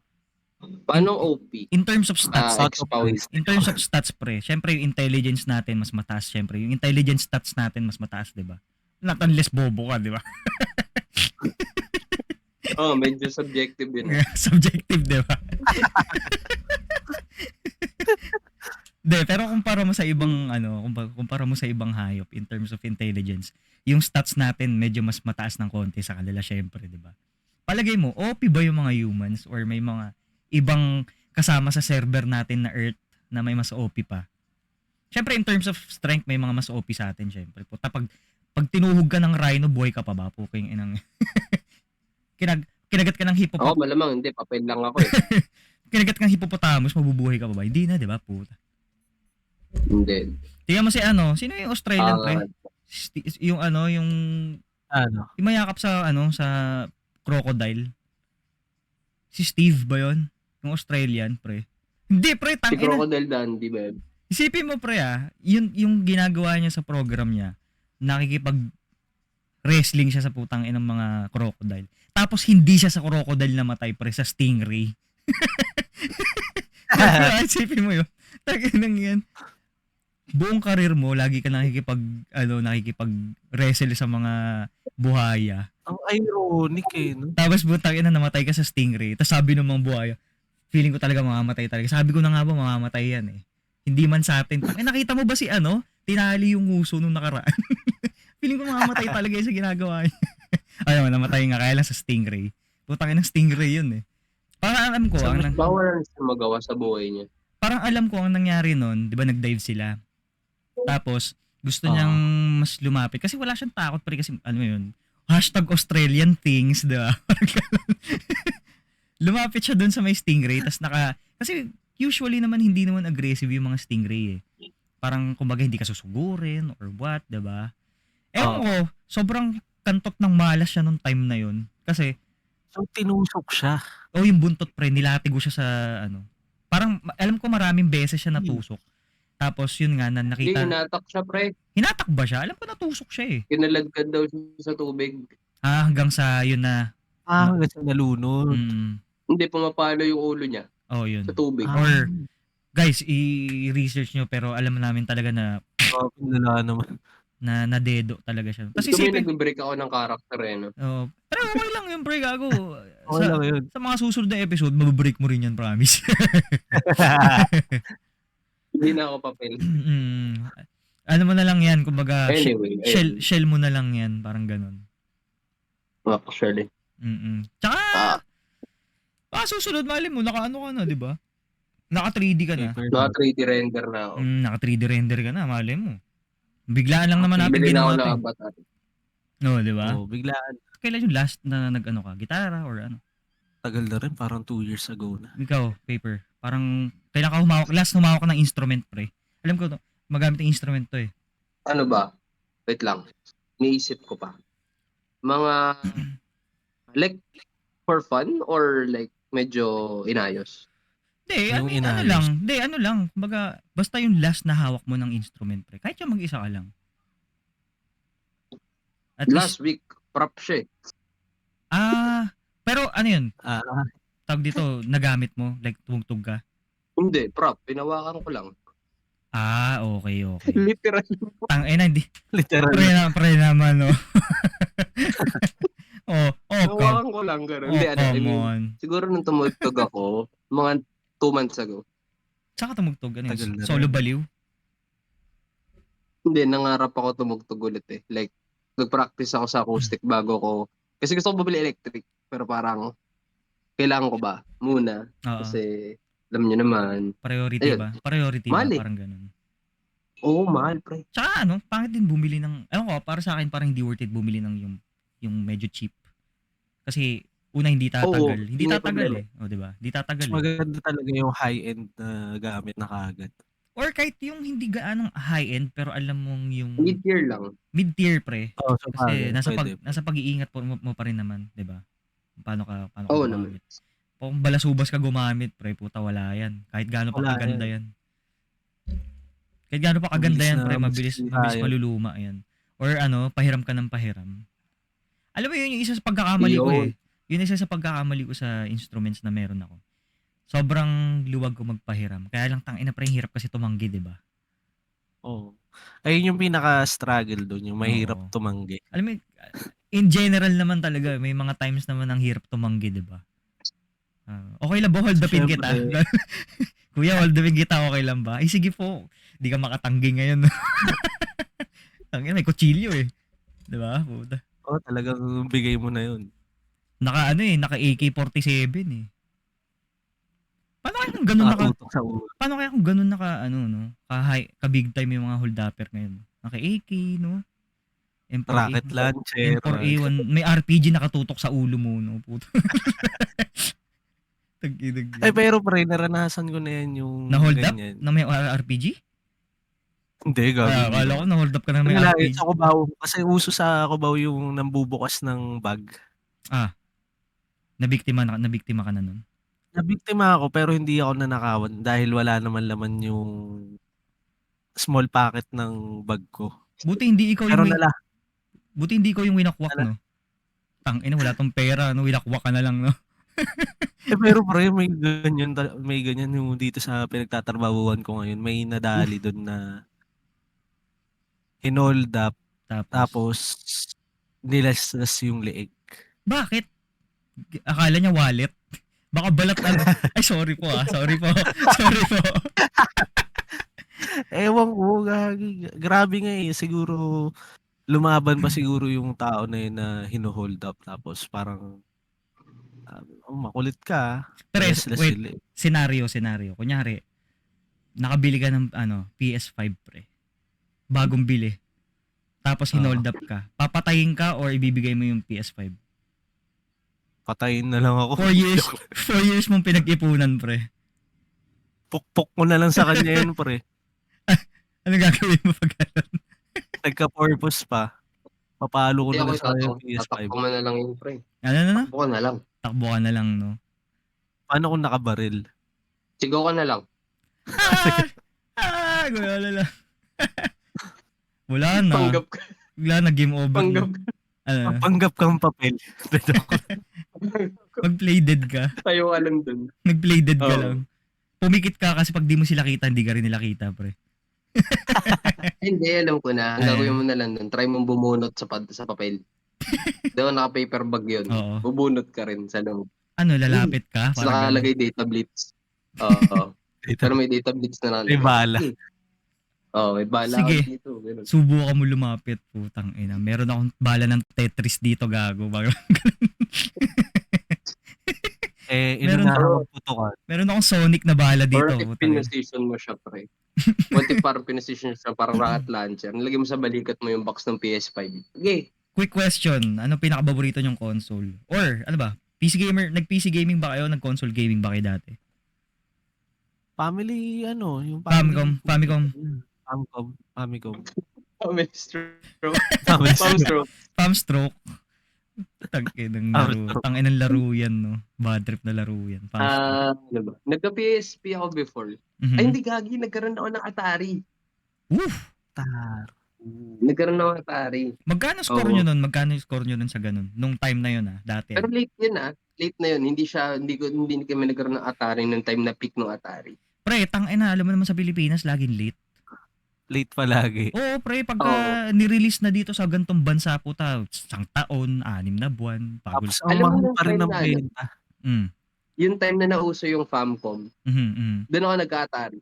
paano OP? In terms of stats, Expound. in terms of stats pre, syempre yung intelligence natin mas mataas syempre. Yung intelligence stats natin mas mataas, 'di ba? Not unless bobo ka, 'di ba? Oh, medyo subjective yun. Subjective, 'di ba? Pero kumpara mo sa ibang kumpara mo sa ibang hayop in terms of intelligence, yung stats natin medyo mas mataas ng konti sa kanila syempre, 'di ba? Palagay mo, OP ba yung mga humans or may mga ibang kasama sa server natin na Earth na may mas OP pa? Syempre in terms of strength may mga mas OP sa atin syempre. Puta pag tinuhog ka ng rhino, buhay ka pa ba? Puking inang kinagat ka ng Ako malamang hindi, papel lang ako eh. kinagat ka ng hippopotamus, mabubuhay ka pa ba? Hindi na, 'di ba? Puta. Hindi. Tingnan mo si sino yung Australian pre? Yung yung mayakap sa sa crocodile. Si Steve ba 'yon? Yung Australian pre. Hindi pre, Si tangina. Crocodile Dundee ba yun? Isipin mo pre yung ginagawa niya sa program niya, nakikipag wrestling siya sa putang inang mga crocodile. Tapos hindi siya sa crocodile namatay pre, sa stingray. Isipin mo yun. Taginang yan. Buong karir mo, lagi ka nakikipag-wrestle sa mga buhaya. Ang ironic eh, no? Tapos butang ina, namatay ka sa stingray. Tapos sabi ng mga buhaya, feeling ko talaga mamamatay talaga. Sabi ko na nga ba, mamamatay yan eh. Hindi man sa atin. Nakita mo ba si tinali yung uso nung nakaraan? Feeling ko mamamatay talaga sa ginagawa niya. Ayun, namatay nga kaya lang sa stingray. Putang ina, stingray yun eh. Parang alam ko, Power ang magawa sa buhay niya. Parang alam ko ang nangyari nun, di ba nag-dive sila. Tapos, gusto niyang mas lumapit. Kasi wala siyang takot pre kasi, yun, #Australian things, di ba? Lumapit siya dun sa may stingray, tas kasi usually naman hindi naman aggressive yung mga stingray eh. Parang kumbaga hindi ka susugurin or what, di ba? Ewan ko, sobrang kantot ng malas siya nung time na yun. Kasi, so tinusok siya. yung buntot pre, nilatigo siya sa parang alam ko maraming beses siya natusok. Tapos yun nga na nakita. Hindi, hinatak siya pre. Hinatak ba siya? Alam ko natusok siya eh. Kinalagkad daw siya sa tubig. Hanggang sa yun na. Hanggang sa nalunod. Hindi, pumapalo yung ulo niya. Oh, yun. Sa tubig. Or, guys, i-research nyo pero alam namin talaga na naman. na dedo talaga siya. Tapos isipin, nag-break ako ng character eh, no? Oh, pero okay lang yun, pre, gago. Okay lang yun. Sa mga susunod na episode, mababreak mo rin yan, promise. Hindi na ako papel. Ano mo na lang yan, kumbaga, anyway, shell mo na lang yan, parang ganun. Actually. Tsaka, susunod, mali mo, naka-ano ka na, di ba? Naka 3D ka na. Naka 3D render na ako. Naka 3D render ka na, mali mo. Biglaan lang naman natin ginawa ito. Na avatar. No, di ba? Biglaan. Kailan yung last na nag-ano ka? Gitara or ano? Tagal na rin, parang 2 years ago na. Ikaw, Paper. Parang, kailan ka last humawak ka ng instrument, pre? Alam ko, magamit yung instrument to eh. Ano ba? Wait lang. Niisip ko pa. Mga, like, for fun or like, medyo inayos? Hindi, ano lang. Kumbaga, basta yung last na hawak mo ng instrument, pre. Kahit yung mag-isa ka lang. Last week, prop siya eh. Pero ano yun? Ah, Tawag dito, nagamit mo? Like, tumugtog ka? Hindi, prop. Pinawakan ko lang. Okay. Literal. Hindi. literal. Pre naman, no? Pinawakan ko lang, gano'n. Hindi, I come mean, on. siguro nung tumugtog ako, mga 2 months ago. Saka tumugtog, ano Tagal yun? na Solo rin. baliw? Hindi, nangarap ako tumugtog ulit eh. Like, nag-practice ako sa acoustic bago ko. Kasi gusto ko bumili electric. Pero parang, kailangan ko ba? Muna. Oo. Kasi, alam nyo naman. Priority Ayun. ba? Priority Mahal ba? eh. Parang ganun. Oo, mahal, pre. Tsaka pangit din bumili ng, para sa akin parang hindi worth it bumili ng yung medyo cheap. Kasi, una hindi tatagal. Oo, Hindi yun yung tatagal problema. eh. O, diba? Hindi tatagal Mas eh. maganda talaga yung high-end na gamit na kaagad. Or kahit yung hindi gaanong high-end, pero alam mong yung Mid-tier lang. mid-tier pre. Oo, Kasi pwede. nasa pag-iingat mo pa rin naman, 'di ba? Paano ka Oo naman. gumamit. Kung balasubas ka gumamit, pre, puta wala 'yan. Kahit gaano pa Wala kaganda 'yan. Kahit gaano pa kaganda Mabilis 'yan, na pre, mabilis masisira yan. maluluma 'yan. Or pahiram ka ng pahiram. Alam mo yun yung isa sa pagkakamali ko eh. Yun isa sa pagkakamali ko sa instruments na meron ako. Sobrang luwag ko magpahiram. Kaya lang tangina pre, hirap kasi tumanggi, 'di ba? Oo. Ayun yung pinaka-struggle doon, yung mahirap Oo. tumanggi. Alam mo, in general naman talaga, may mga times naman ang hirap tumanggi, di ba? Okay lang ba, hold upin kita? Siyempre. Kuya, hold upin kita, okay lang ba? Sige po, di ka makatanggi ngayon. Tangina, may kutsilyo eh. Di ba? Puta. Oo, talagang bigay mo na yun. Naka AK-47 eh. Paano kaya kung ganun Nakatutok sa ulo. Paano kaya kung ganun ka big time yung mga hold upper ngayon? Naka AK, no? Rocket launcher. M4A1, may RPG nakatutok sa ulo mo, no? Puto. Ay, pero pre, naranasan ko na yan yung Na-hold up? ganyan. Na may RPG? Hindi, gagawin mo. Akala ko na-hold up ka na may Wala, RPG. sa Cubao. Kasi uso sa Cubao yung nambubukas ng bag. Nabiktima ka na nun? Nabiktima ako pero hindi ako nanakawan dahil wala naman laman yung small packet ng bag ko. Buti hindi ikaw Pero yung winakwak, no? Tangina, wala tong pera, no? Winakwak ka na lang, no? pero pre, may ganyan yung dito sa pinagtatrabahuan ko ngayon. May nadali doon na hinold up tapos nilaslas yung leeg. Bakit? Akala niya wallet. Baka balat Ay, sorry po. Sorry po. Ewan ko, grabe nga eh. Siguro, lumaban pa siguro yung tao na yun na hino-hold up. Tapos parang, makulit ka. Pero wait, Sila. scenario. Kunyari, nakabili ka ng PS5 pre. Bagong bili. Tapos hinold up ka. Papatayin ka or ibibigay mo yung PS5? Patayin na lang ako. 4 years mong pinag-ipunan, pre. Pukpok ko na lang sa kanya yun, pre. Ano gagawin mo pag gano'n? Nagka-purpose pa. Papalo ko na lang sa kanya yung PS5. Tatakbo mo na lang yun, pre. Ano? Takbo ka na lang. Takbo ka na lang, no? Paano kung nakabaril? Sigaw ka na lang. Wala lang. Wala na. Panggap ka. Wala na, game over. Panggap ka. Panggap kang papel. Mag-play dead ka. Tayo ka lang dun. Nag-play dead ka lang. Pumikit ka kasi pag di mo sila kita, hindi ka rin nila kita, pre. Hindi, alam ko na. Ang gagawin mo na lang dun, try mong bumunot sa papel. Daw naka-paper bag yun. Oo. Bubunot ka rin sa loob. Lalapit ka? Tapos nakalagay data blitz. Oo. Pero may data blitz na May bala. May bala Sige. dito. Ganun. Subukan mo lumapit, putang ina. Meron akong bala ng Tetris dito, gago. Meron ako magputukan. Meron akong Sonic na bala dito. Or if pinastation mo siya, pre. What if parang pinastation siya parang rocket launcher? Nilagay mo sa balikat mo yung box ng PS5. Okay. Quick question. Ano pinaka-paborito nyong console? Or, ano ba? PC gamer? Nag-PC gaming ba kayo? Nag-console gaming ba kayo dati? Family. Famicom. Famstroke. Tangin ng laro yan, no? Bad trip na laro yan. Ano ba? Nagka-PSP ako before. Mhm. Ay, hindi gagi. Nagkaroon ako ng Atari. Oof! Nagkaroon ng Atari. Magkano score Oo. nyo nun? Magkano yung score nyo nun sa ganun? Nung time na yun dati. Pero late yun Late na yun. Hindi kami nagkaroon ng Atari nung time na peak ng Atari. Pre, tangina, alam mo naman sa Pilipinas, laging late. Late palagi. Oo, pre, pagka ni-release na dito sa gantong bansa, puta, 1 taon, 6 na buwan, pagod. Tapos ang Alam mo mahal yung pa rin time ng na benta. Mm. Yung time na nauso yung Famcom, doon ako nagka-Atari.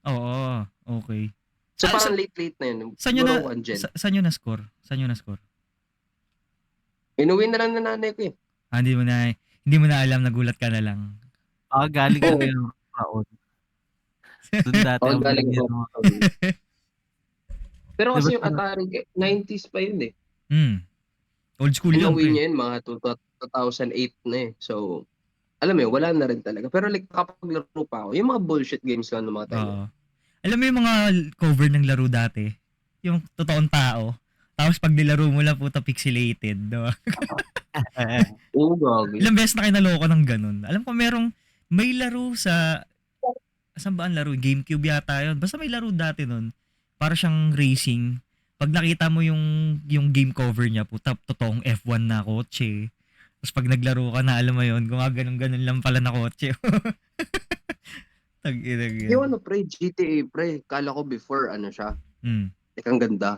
Oo, okay. So parang late na yun. Saan nyo Siguro 1 gen. saan nyo na-score? Saan nyo na-score? Inuwi na lang na nanay ko eh. Hindi mo na alam, nagulat ka na lang. Galing kami ng taon. Doon dati Oo, ang galing binigyan ako. mo. Pero Diba kasi yung Atari, 90s pa yun eh. Old school yun, Inuwi pre. niya yun, mga 2008 na eh. So, alam mo yun, wala na rin talaga. Pero like, kapag laro pa ako, yung mga bullshit games lang ng mga time. Oo. Alam mo yung mga cover ng laro dati? Yung totoong tao. Tapos pag nilaro mo lang, puta, pixelated. Diba? Oo, gagi. Ilang beses na kinaloko ng ganun. Alam ko may laro saan ba ang laro? GameCube yata yun. Basta may laro dati nun. Para siyang racing. Pag nakita mo yung game cover niya, puta, totoong F1 na kotse. Tapos pag naglaro ka na, alam mo yun, gumaganon-ganon lang pala na kotse. Tag-inag yan. Yung pre, GTA pre, kala ko before siya. Like, ang ganda.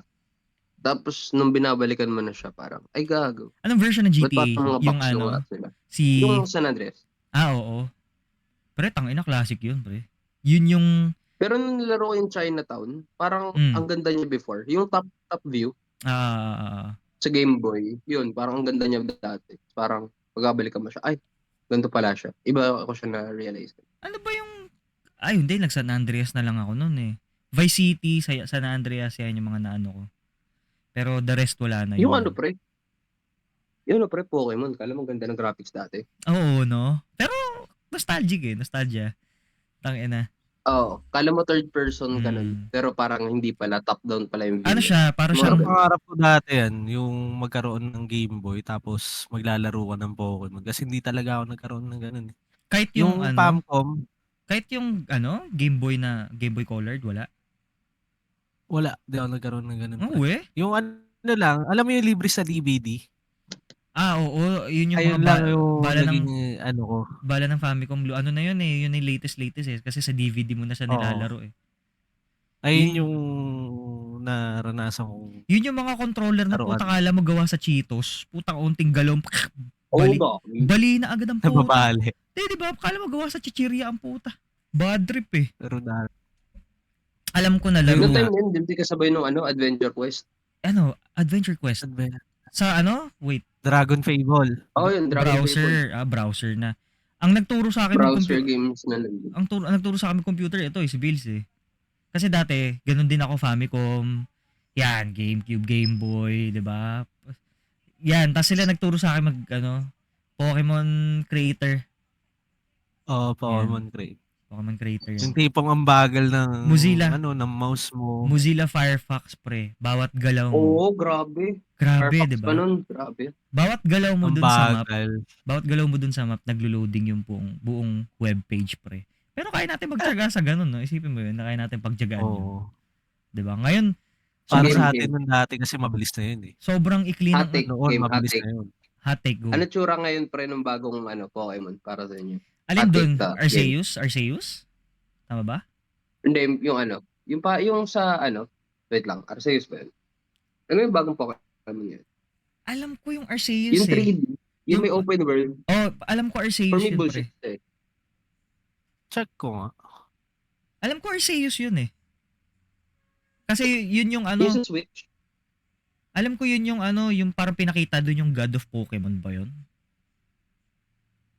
Tapos, nung binabalikan mo na siya, parang, ay gago. Anong version ng Ba't GTA? parang mga Yung box yung sila? si... Yung San Andreas. Oo. Pre, tangina, classic yun, pre. Yun yung... Pero nung nilaro ko yung Chinatown, parang ang ganda niya before. Yung top view sa Game Boy, yun, parang ang ganda niya dati. Parang, pagbabalikan mo siya, ay, ganito pala siya. Iba ako siya na-realize. Ano ba yung... Ay, hindi. Nag-San Andreas na lang ako nun eh. Vice City, San Andreas, yan yung mga naano ko. Pero the rest wala na Yung yun. pre? Yung pre, Pokemon. Kala mo ganda ng graphics dati. Oo, no? Pero nostalgic eh. Nostalgia. Tangina. Oo. Kala mo third person ka nun. Pero parang hindi pala. Top down pala yung view. Ano siya? Para Pero siyang... pangarap ko dati yan, yung magkaroon ng Game Boy tapos maglalaro ka ng Pokemon. Kasi hindi talaga ako nagkaroon ng ganun. Kahit yung Famcom, kahit yung Game Boy colored, wala? wala. Hindi ako nagkaroon ng ganun. Oo eh. Yung lang, alam mo yung libre sa DVD? Oo. Yun yung Ayun mga lang yung bala ng ko. Bala ng Famicom. Ano na yun eh. Yun yung latest eh. Kasi sa DVD mo na siya nilalaro eh. Ayun yung naranasan ko. Yun yung mga controller na puta kala mo gawa sa Cheetos. Putang unting galaw. Bali na agad ang puta. Nababali. Diba? Kala mo gawa sa chichirya ang puta. Bad trip eh. Pero alam ko na laro. Yung time yun, hindi kasabay nung Adventure Quest. Adventure Quest. Sa wait. Dragon Fable. Yun, Dragon Fable. Browser na. Ang nagturo sa akin browser games na lang. Ang nagturo sa akin computer, ito si Bills eh. Kasi dati, ganun din ako Famicom. Yan, GameCube, Game Boy, 'di ba? Yan, tapos sila nagturo sa akin Pokemon Creator. Pokemon Creator. Pokemon Creator yan. Yung tipong ang bagal ng Mozilla. ng mouse mo. Mozilla Firefox pre. Bawat galaw mo. Oo, grabe. Grabe, Firefox 'di ba? pa nun, grabe. Bawat galaw mo dun sa map. Bawat galaw mo dun sa map, naglo-loading yung buong web page pre. Pero kaya natin magtiyaga sa ganun, no? Isipin mo yun, na kaya natin pagtiyagaan yun. 'Di ba? Ngayon, para sa atin nun dati kasi mabilis na yun eh. Sobrang ikli ng noon, mabilis na yun. Hot take, go. Ano tsura ngayon pre ng bagong Pokemon para sa inyo? Alin doon? Arceus? Tama ba? Hindi, yung sa wait lang, Arceus ba yun? Ano yung bagong Pokemon yun? Alam ko yung Arceus yung 3D, yung may open world. Alam ko Arceus For me, yun bullshit pre. Check ko nga. Alam ko Arceus yun eh. Kasi yun yung Yung sa Switch? Alam ko yun yung yung parang pinakita doon yung God of Pokemon ba yun?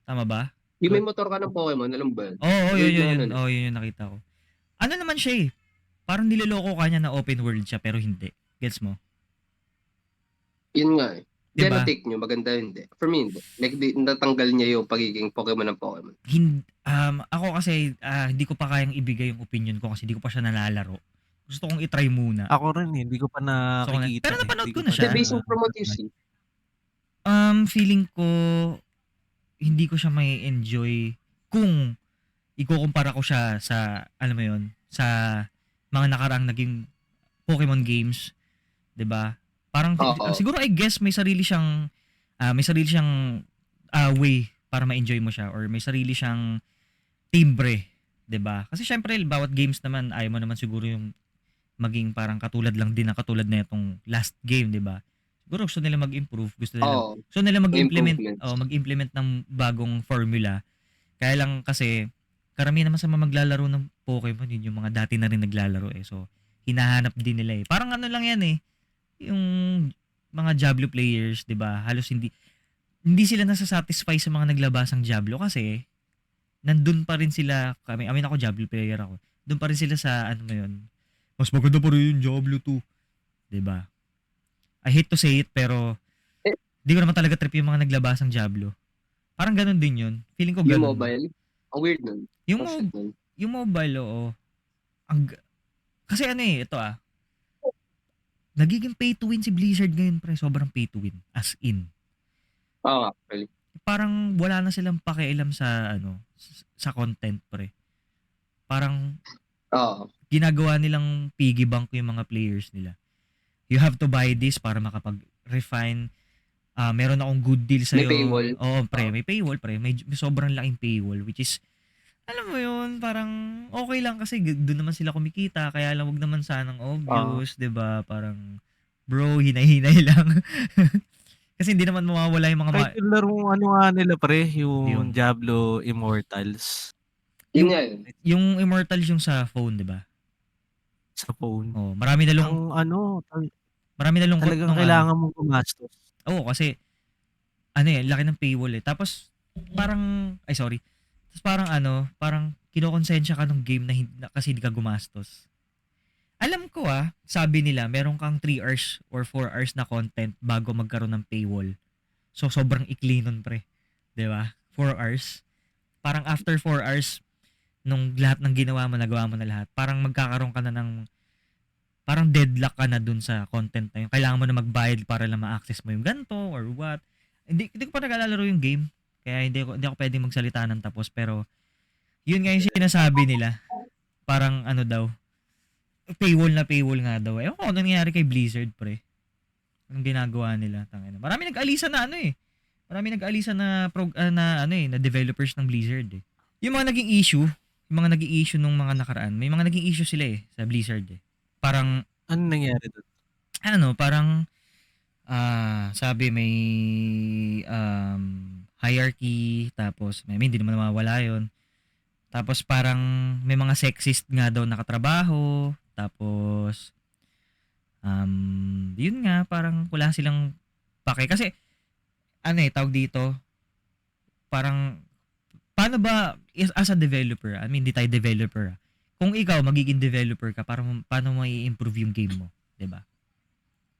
Tama ba? Yung may motor ka ng Pokemon, alam ba yun? Yun. Yun yung nakita ko. Ano naman siya eh? Parang niloloko ka niya na open world siya pero hindi. Gets mo? Yun nga eh. Diba? Take nyo, maganda hindi. For me, hindi. Like, natanggal niya yung pagiging Pokemon ng Pokemon. Ako kasi, hindi ko pa kayang ibigay yung opinion ko kasi hindi ko pa siya nalalaro. Gusto kong itry muna. Ako rin hindi ko pa nakikita. Pero napanood ko na siya. Based on from what you see. Feeling ko, hindi ko siya may enjoy kung ikukumpara ko siya sa, alam mo yun, sa mga nakaraang naging Pokemon games 'di ba? Parang Oo. siguro I guess may sarili siyang way para ma-enjoy mo siya, or may sarili siyang timbre, 'di ba? Kasi syempre bawat games naman ayaw mo naman siguro yung maging parang katulad lang din na katulad na itong last game, 'di ba? Siguro gusto nila mag-improve, Oo. gusto nila mag-implement, Improvements. mag-implement ng bagong formula. Kaya lang kasi karamihan naman sa mga maglalaro ng Pokemon yun yung mga dati na rin naglalaro eh. So hinahanap din nila eh. Parang ano lang yan eh, yung mga Diablo players, 'di ba? Halos hindi sila nasa-satisfy sa mga naglabasang Diablo kasi nandun pa rin sila, ako Diablo player ako. Doon pa rin sila sa ano mo yun. Mas maganda pa rin yung Diablo 2, 'di ba? I hate to say it pero Eh, di ko naman talaga trip yung mga naglabasang Diablo. Parang ganun din yun. Feeling ko yung ganun. mobile, ang weird nun. Yung, Ang shit nun. yung mobile, oo. Kasi ano eh, ito nagiging pay to win si Blizzard ngayon pre. Sobrang pay to win. As in. Oo nga, actually. Parang wala na silang pakialam sa sa content pre. Parang Oo. ginagawa nilang piggy bank yung mga players nila. You have to buy this para makapag-refine. Meron akong good deal sa'yo. May paywall. Oo, pre. May paywall, pre. May sobrang laking paywall, which is, alam mo yun, parang okay lang kasi doon naman sila kumikita. Kaya lang wag naman sanang obvious, 'di ba? Parang, bro, hinay-hinay lang. Kasi hindi naman mawawala yung mga Kahit yung larong ano nga nila pre, yung Yun. Diablo Immortals. Yun nga yun. Yung Immortals yung sa phone, 'di ba? Sa phone. Oh, marami na lungkot talagang nung kailangan mong gumastos. Oo, kasi laki ng paywall eh. Tapos parang Tapos parang kinokonsensya ka ng game kasi hindi ka gumastos. Alam ko sabi nila meron kang 3 hours or 4 hours na content bago magkaroon ng paywall. So sobrang ikli nun pre. 'Di ba? 4 hours. Parang after 4 hours nung lahat ng ginawa mo, nagawa mo na lahat, parang magkakaroon ka na ng parang deadlock ka na dun sa content na yun. Kailangan mo na magbayad para lang ma-access mo yung ganito or what. Hindi ko pa naglalaro yung game. Kaya hindi ako pwedeng magsalita ng tapos. Pero, yun nga yung sinasabi nila. Parang daw, paywall nga daw. Ewan ko ano nangyayari kay Blizzard, pre. Anong ginagawa nila? Tangina. Marami nag-alisa na Marami nag-alisa na na developers ng Blizzard eh. Yung mga naging issue nung mga nakaraan, may mga naging issue sila sa Blizzard eh. Parang ano nangyari doon? Parang sabi may hierarchy, tapos hindi naman mawawala 'yon. Tapos parang may mga sexist nga daw nakatrabaho, tapos yun nga parang wala silang pake kasi tawag dito, parang paano ba as a developer, hindi tayo developer. Kung ikaw magiging developer ka, paano mo i-improve yung game mo, 'di ba?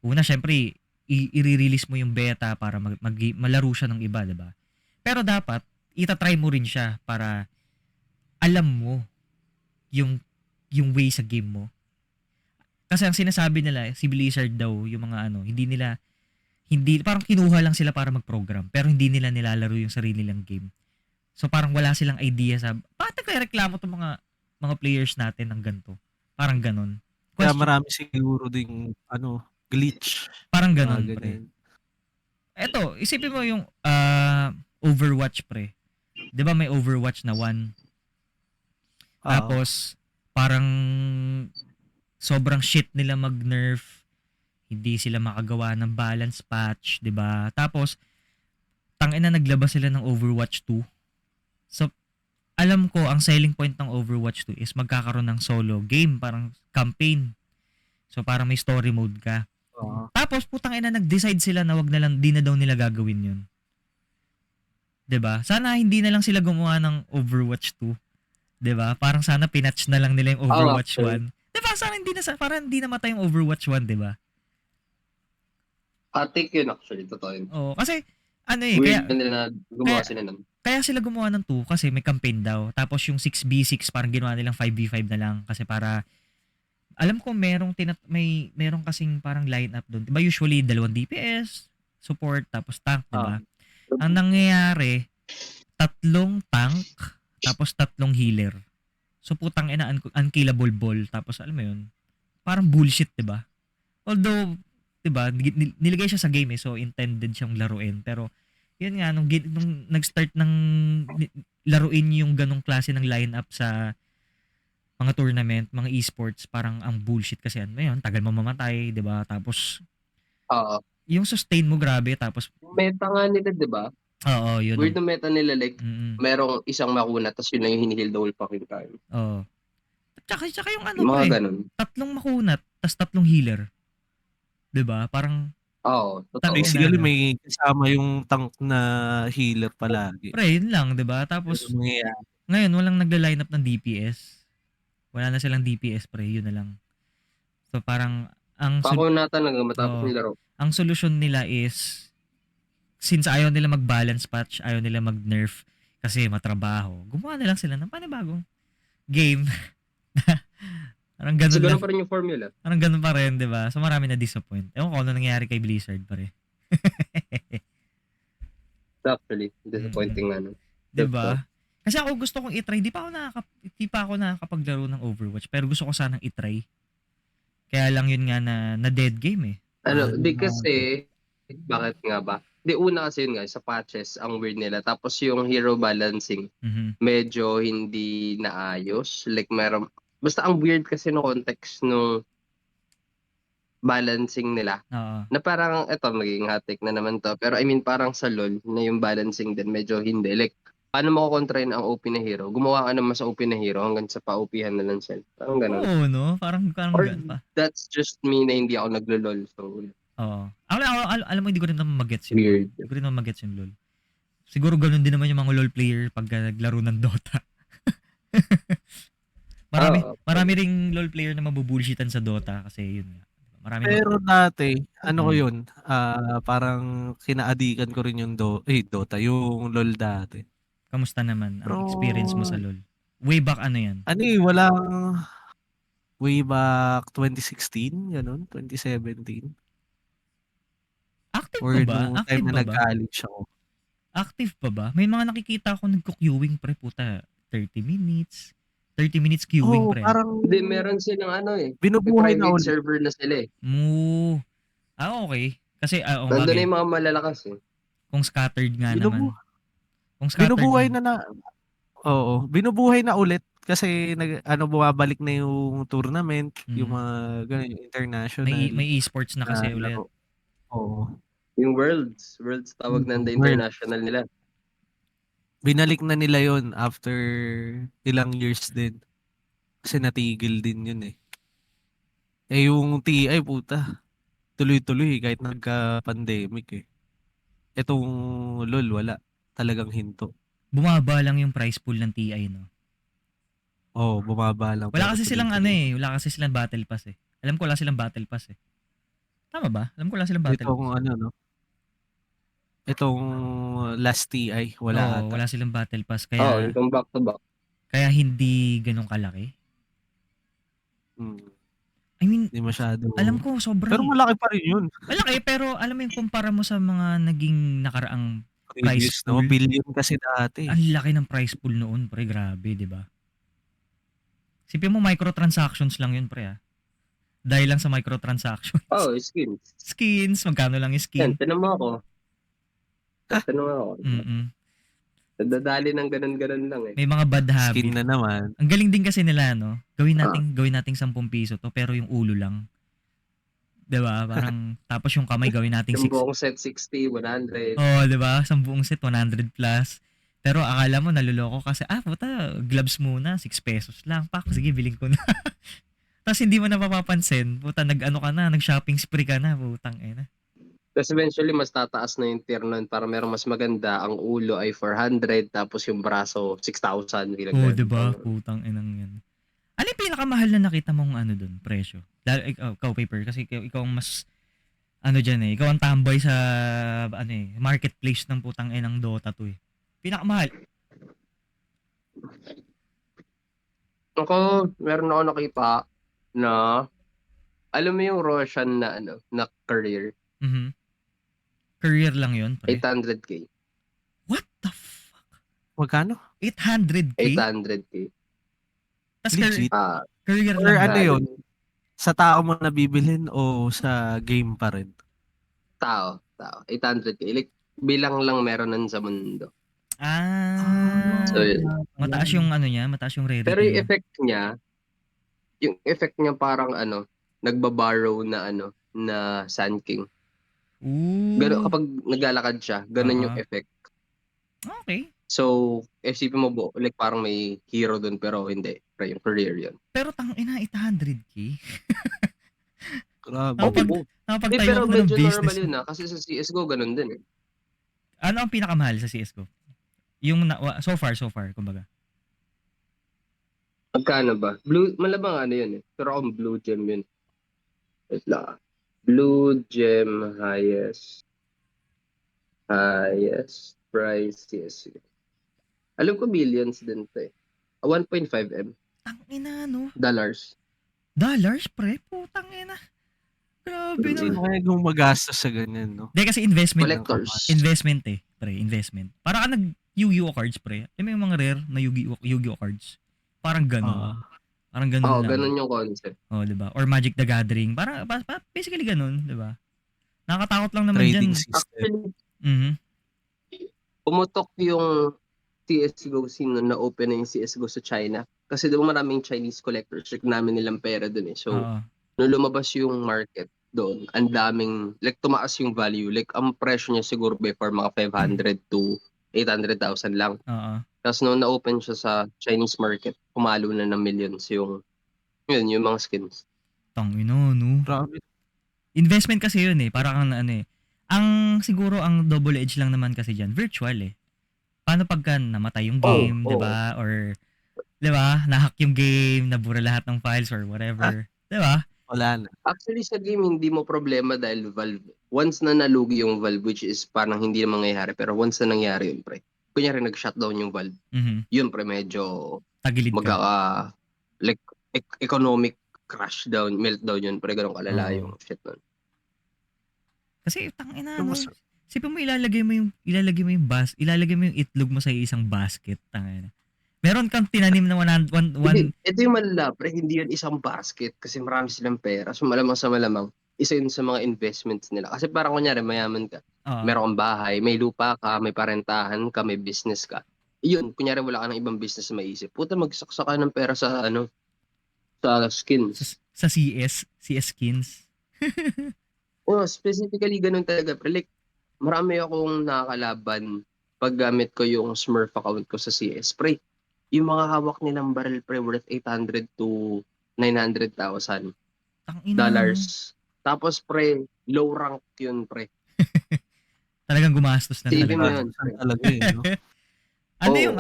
Una, syempre, i-release mo yung beta para malaro siya ng iba, 'di ba? Pero dapat ita-try mo rin siya para alam mo yung way sa game mo. Kasi ang sinasabi nila, si Blizzard daw, yung mga hindi parang kinuha lang sila para mag-program, pero hindi nila nilalaro yung sarili nilang game. So parang wala silang idea sa bakit nagrereklamo tong mga players natin ng ganito. Parang ganun. Kaya marami siguro ding glitch. Parang ganun, pre. Eto, isipin mo yung Overwatch, pre. 'Di ba may Overwatch na 1? Tapos parang sobrang shit nila mag-nerf. Hindi sila makagawa ng balance patch, 'di ba? Tapos tangina naglabas sila ng Overwatch 2. So alam ko ang selling point ng Overwatch 2 is magkakaroon ng solo game, parang campaign. So parang may story mode ka. Tapos putang ina nag-decide sila na wag na lang, di na daw nila gagawin 'yun. 'Di ba? Sana hindi na lang sila gumawa ng Overwatch 2. 'Di ba? Parang sana pinatch na lang nila yung Overwatch 1. 'Di ba? Sana parang hindi namatay yung Overwatch 1, 'di ba? Take yun actually, totoo yun. Oo, kasi weird kaya nila gumawa sila nun. Kaya sila gumawa ng 2 kasi may campaign daw. Tapos yung 6v6 parang ginawa nilang 5v5 na lang kasi para alam ko merong kasing parang lineup doon. 'Di ba usually 2 DPS, support tapos tank, 'di ba? Ang nangyayari 3 tank tapos 3 healer. So putang ina unkillable ball tapos alam mo 'yun. Parang bullshit, 'di ba? Although 'Diba, nilagay siya sa game so intended siyang laruin. Pero, yun nga, nung nag-start ng laruin yung ganong klase ng lineup sa mga tournament, mga esports, parang ang bullshit kasi yun, tagal mo mamatay, 'di ba? Tapos, yung sustain mo grabe, tapos meta nga nila, 'di ba? Oo, yun Weird na meta nila, like, merong isang makuna tapos yun na yung hinihil the whole fucking time. Oo. Tsaka yung Mga ganun. 3 makunat, tas 3 healer. 'Di ba? Parang totoo. Basically, may kasama yung tank na healer palagi. Pre, yun lang, 'di ba? Tapos, ngayon, walang nagla-line up ng DPS. Wala na silang DPS, pre. Yun na lang. So, parang, Pakunatan lang matapos yung laro. Ang solusyon nila is, since ayaw nila mag-balance patch, ayaw nila mag-nerf, kasi matrabaho, gumawa na lang sila ng panibagong game. Parang ganun so, lang. ganun pa rin yung formula. Parang ganun pa rin, di ba? So, marami na disappoint. Ewan ko ano nangyayari kay Blizzard, pare. Actually, disappointing nga. Di ba? Kasi ako gusto kong i-try. Di pa ako nakakapaglaro ng Overwatch, pero gusto ko sanang i-try. Kaya lang yun nga na dead game eh. Di kasi, bakit nga ba? Di una kasi yun nga, sa patches, ang weird nila. Tapos yung hero balancing, medyo hindi naayos. Like, basta ang weird kasi no context no balancing nila. Na parang, magiging hot take na naman to. Pero I mean, parang sa LoL, na yung balancing din, medyo hindi. Like, paano mo kukontrain ang OP na hero? Gumawa ka ng mas OP na hero hanggang sa pa-OP-han na lang siya. Parang ganun. Oo, no? Parang ganun pa. That's just me na hindi ako naglo-LoL. So, oo. Alam mo, hindi ko rin naman mag-gets yung weird. Hindi ko rin naman mag-gets yung LoL. Siguro ganun din naman yung mga LoL player pag naglaro ng Dota. Marami ring LoL player na mabubullshitan sa Dota kasi yun nga. Pero dati, ko yun, parang kinaadikan ko rin yung Dota, yung LoL dati. Kamusta naman ang experience mo sa LoL? Way back ano yan? Way back 2016, ganun, 2017. Active pa ba? Or nung time na nag-college ako. Active pa ba? May mga nakikita ako nagko-queuing pre, puta, 30 minutes queuing pre. Parang hindi, meron silang binubuhay na ulit. server na sila eh. Okay. Kasi, nandun na yung mga malalakas eh. Kung scattered nga naman. Binubuhay binubuhay na ulit kasi bumabalik na yung tournament, yung mga ganun, yung international. May esports na kasi ulit. Oo. Yung Worlds tawag na the international nila. Binalik na nila yon after ilang years din. Kasi natigil din yun eh. Yung TI, puta, tuloy-tuloy kahit nagka-pandemic eh. Itong LoL, wala. Talagang hinto. Bumaba lang yung price pool ng TI, no? Bumaba lang. Wala kasi silang wala kasi silang battle pass eh. Alam ko wala silang battle pass eh. Tama ba? Alam ko wala silang battle pass. Itong last TI, wala ata. Wala silang battle pass. Kaya, itong back to back. Kaya hindi ganun kalaki. I mean, hindi masyado. Alam ko sobrang. Pero malaki pa rin yun. Malaki, pero alam mo yung kumpara mo sa mga naging nakaraang price pool. Billion kasi dati. Ang laki ng price pool noon, pre. Grabe, di ba? Sipin mo, microtransactions lang yun, pre. Dahil lang sa microtransactions. Skins. Skins, magkano lang yung skin? Tanong mo ako. Dadali ng ganun-ganun lang eh. May mga bad habit. Skin na naman. Ang galing din kasi nila, no? Gawin nating 10 piso to, pero yung ulo lang. Diba? Parang, tapos yung kamay gawin nating 6. Yung buong set 60, 100. Diba? Sa buong set, 100 plus. Pero akala mo, naluloko kasi, puta, gloves muna, 6 pesos lang. Pak, sige, biling ko na. Tapos hindi mo na mapapansin, puta, nag-shopping spree ka na, putang ina. Tapos eventually, mas tataas na yung tier nun para merong mas maganda. Ang ulo ay 400, tapos yung braso, 6,000. Diba? Putang inang yan. Ano yung pinakamahal na nakita mong doon, presyo? Dahil ikaw, Paper, kasi ikaw ang mas, dyan eh. Ikaw ang tambay sa, marketplace ng putang inang Dota 2 eh. Pinakamahal. Meron ako nakita na, alam mo yung Roshan na career? Career lang yun, pre? 800k. What the fuck? Magkano? 800k? 800k. Tapos legit? career Or lang. yun? Sa tao mo nabibilhin o sa game pa rin? Tao. 800k. Like, bilang lang meron nun sa mundo. So, yun. Mataas yung ano niya, mataas yung rarity Pero niya. yung effect niya parang nagbaborrow na Sand King. Gano, Ooh. kapag naglalakad siya, ganun yung effect. Okay. So, isipin mo like parang may hero dun pero hindi. Pero yung career yun. Pero tangina, 800k? Grabe. Nakapagtayo Pero ako ng medyo business. normal yun kasi sa CSGO ganun din eh. Ano ang pinakamahal sa CSGO? Yung so far, kumbaga. Magkano ba? Malamang yun eh. Pero akong Blue Gem yun. Wait lang. Blue Gem highest price CSGO. Alam ko millions din to eh. 1.5 M. Tangina, no? Dollars, pre? Putang ina. Grabe no. Sino kaya kung magastos sa ganyan, no? Hindi kasi investment. Collectors. Investment eh, pre. Investment. Para ka nag-Yu-Gi-Oh cards, pre. May mga rare na Yu-Gi-Oh cards. Parang ganun. Parang ganun lang. Ganun yung concept. Diba? Or Magic the Gathering. Para basically ganun, diba? Nakakatakot lang naman Trading dyan. system. Actually, pumutok yung CSGO scene na open na yung CSGO sa China. Kasi diba maraming Chinese collectors, like namin nilang pera dun eh. So, nung lumabas yung market doon, ang daming, like tumaas yung value. Like, ang presyo niya siguro before mga 500 to 800,000 lang. Tapos nung na-open siya sa Chinese market, pumalo na ng millions yung mga skins. Tangino, no? Grabe. Investment kasi yun eh. Para kang ang siguro ang double edge lang naman kasi diyan, virtual eh. Paano pagka namatay yung game, 'di ba? Or 'di ba, na-hack yung game, nabura lahat ng files or whatever, 'di ba? Wala na. Actually sa game hindi mo problema dahil Valve. Once na nalugi yung Valve, which is parang hindi na mangyayari, pero once na nangyari yun, pre. Kunyari nag-shutdown yung Valve. Yun pre, medyo tagilid ka. Like economic crash down, meltdown yun, pre, ganun kalala yung shit nun. Kasi tangina, no. Sipin mo ilalagay mo yung itlog mo sa isang basket, tangina. Meron kang tinanim na Ito yung malala, pre, hindi yun isang basket kasi marami silang pera. So malamang isa yun sa mga investments nila. Kasi parang kunyari mayaman ka, meron kang bahay, may lupa ka, may parentahan ka, may business ka. Yun, kunyari wala ka ng ibang business na maisip. Puta, magsaksa ka ng pera sa sa skins. Sa CS skins. Specifically ganun talaga. Like, marami akong nakakalaban pag gamit ko yung Smurf account ko sa CS. Pre, yung mga hawak nilang barrel, pre, worth 800 to 900,000 dollars. Tapos, pre, low rank yun, pre. Talagang gumastos na Sige talaga. mo yun. Talaga no? Ano yung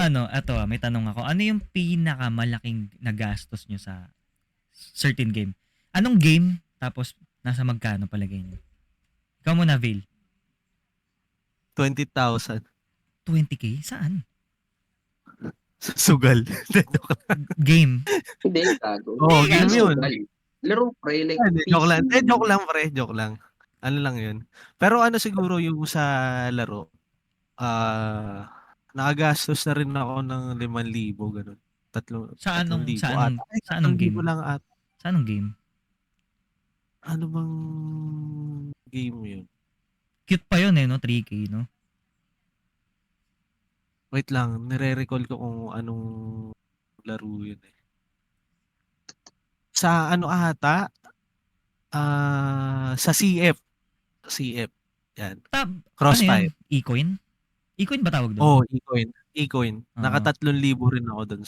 may tanong ako. Ano yung pinakamalaking nagastos nyo sa certain game? Anong game? Tapos, nasa magkano palagay nyo? Ikaw muna, Vale. 20,000. 20k? Saan? Sugal. Game? Hindi, gago. Game yun. Laro, pre, like Joke lang, pre. Joke lang. Ano lang yun. Pero siguro yung sa laro, nakagastos na rin ako ng 5,000, ganun. Sa anong game? Sa anong game? Ano bang game yun? Cute pa yun no? 3K, no? Wait lang, nire-recall ko kung anong laro yun eh. Sa ata? Sa CF. Yan. Crossfire. E-coin? E-coin ba tawag doon? E-coin. Naka 3,000 rin ako doon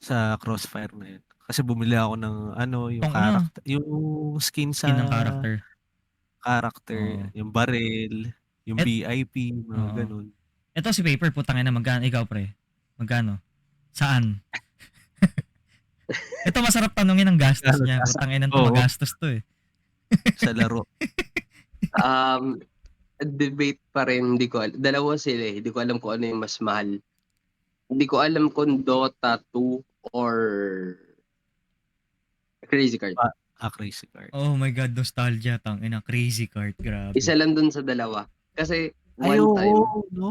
sa Crossfire na yun. Kasi bumili ako ng yung character, yung skin ng character, yung barrel, yung VIP, mga ganun. Ito si Paper, putang ina, magkano ikaw, pre? Magkano? Saan? Ito masarap tanungin ang gastos niya. Putang ina, magastos to eh. Sa laro. Debate pa rin, hindi ko alam. Dalawa sila eh. Hindi ko alam kung ano yung mas mahal. Hindi ko alam kung Dota 2 or Crazy Card. Crazy Card. Oh my God, nostalgia. Tangina, Crazy Card. Grabe. Isa lang dun sa dalawa. Kasi one time,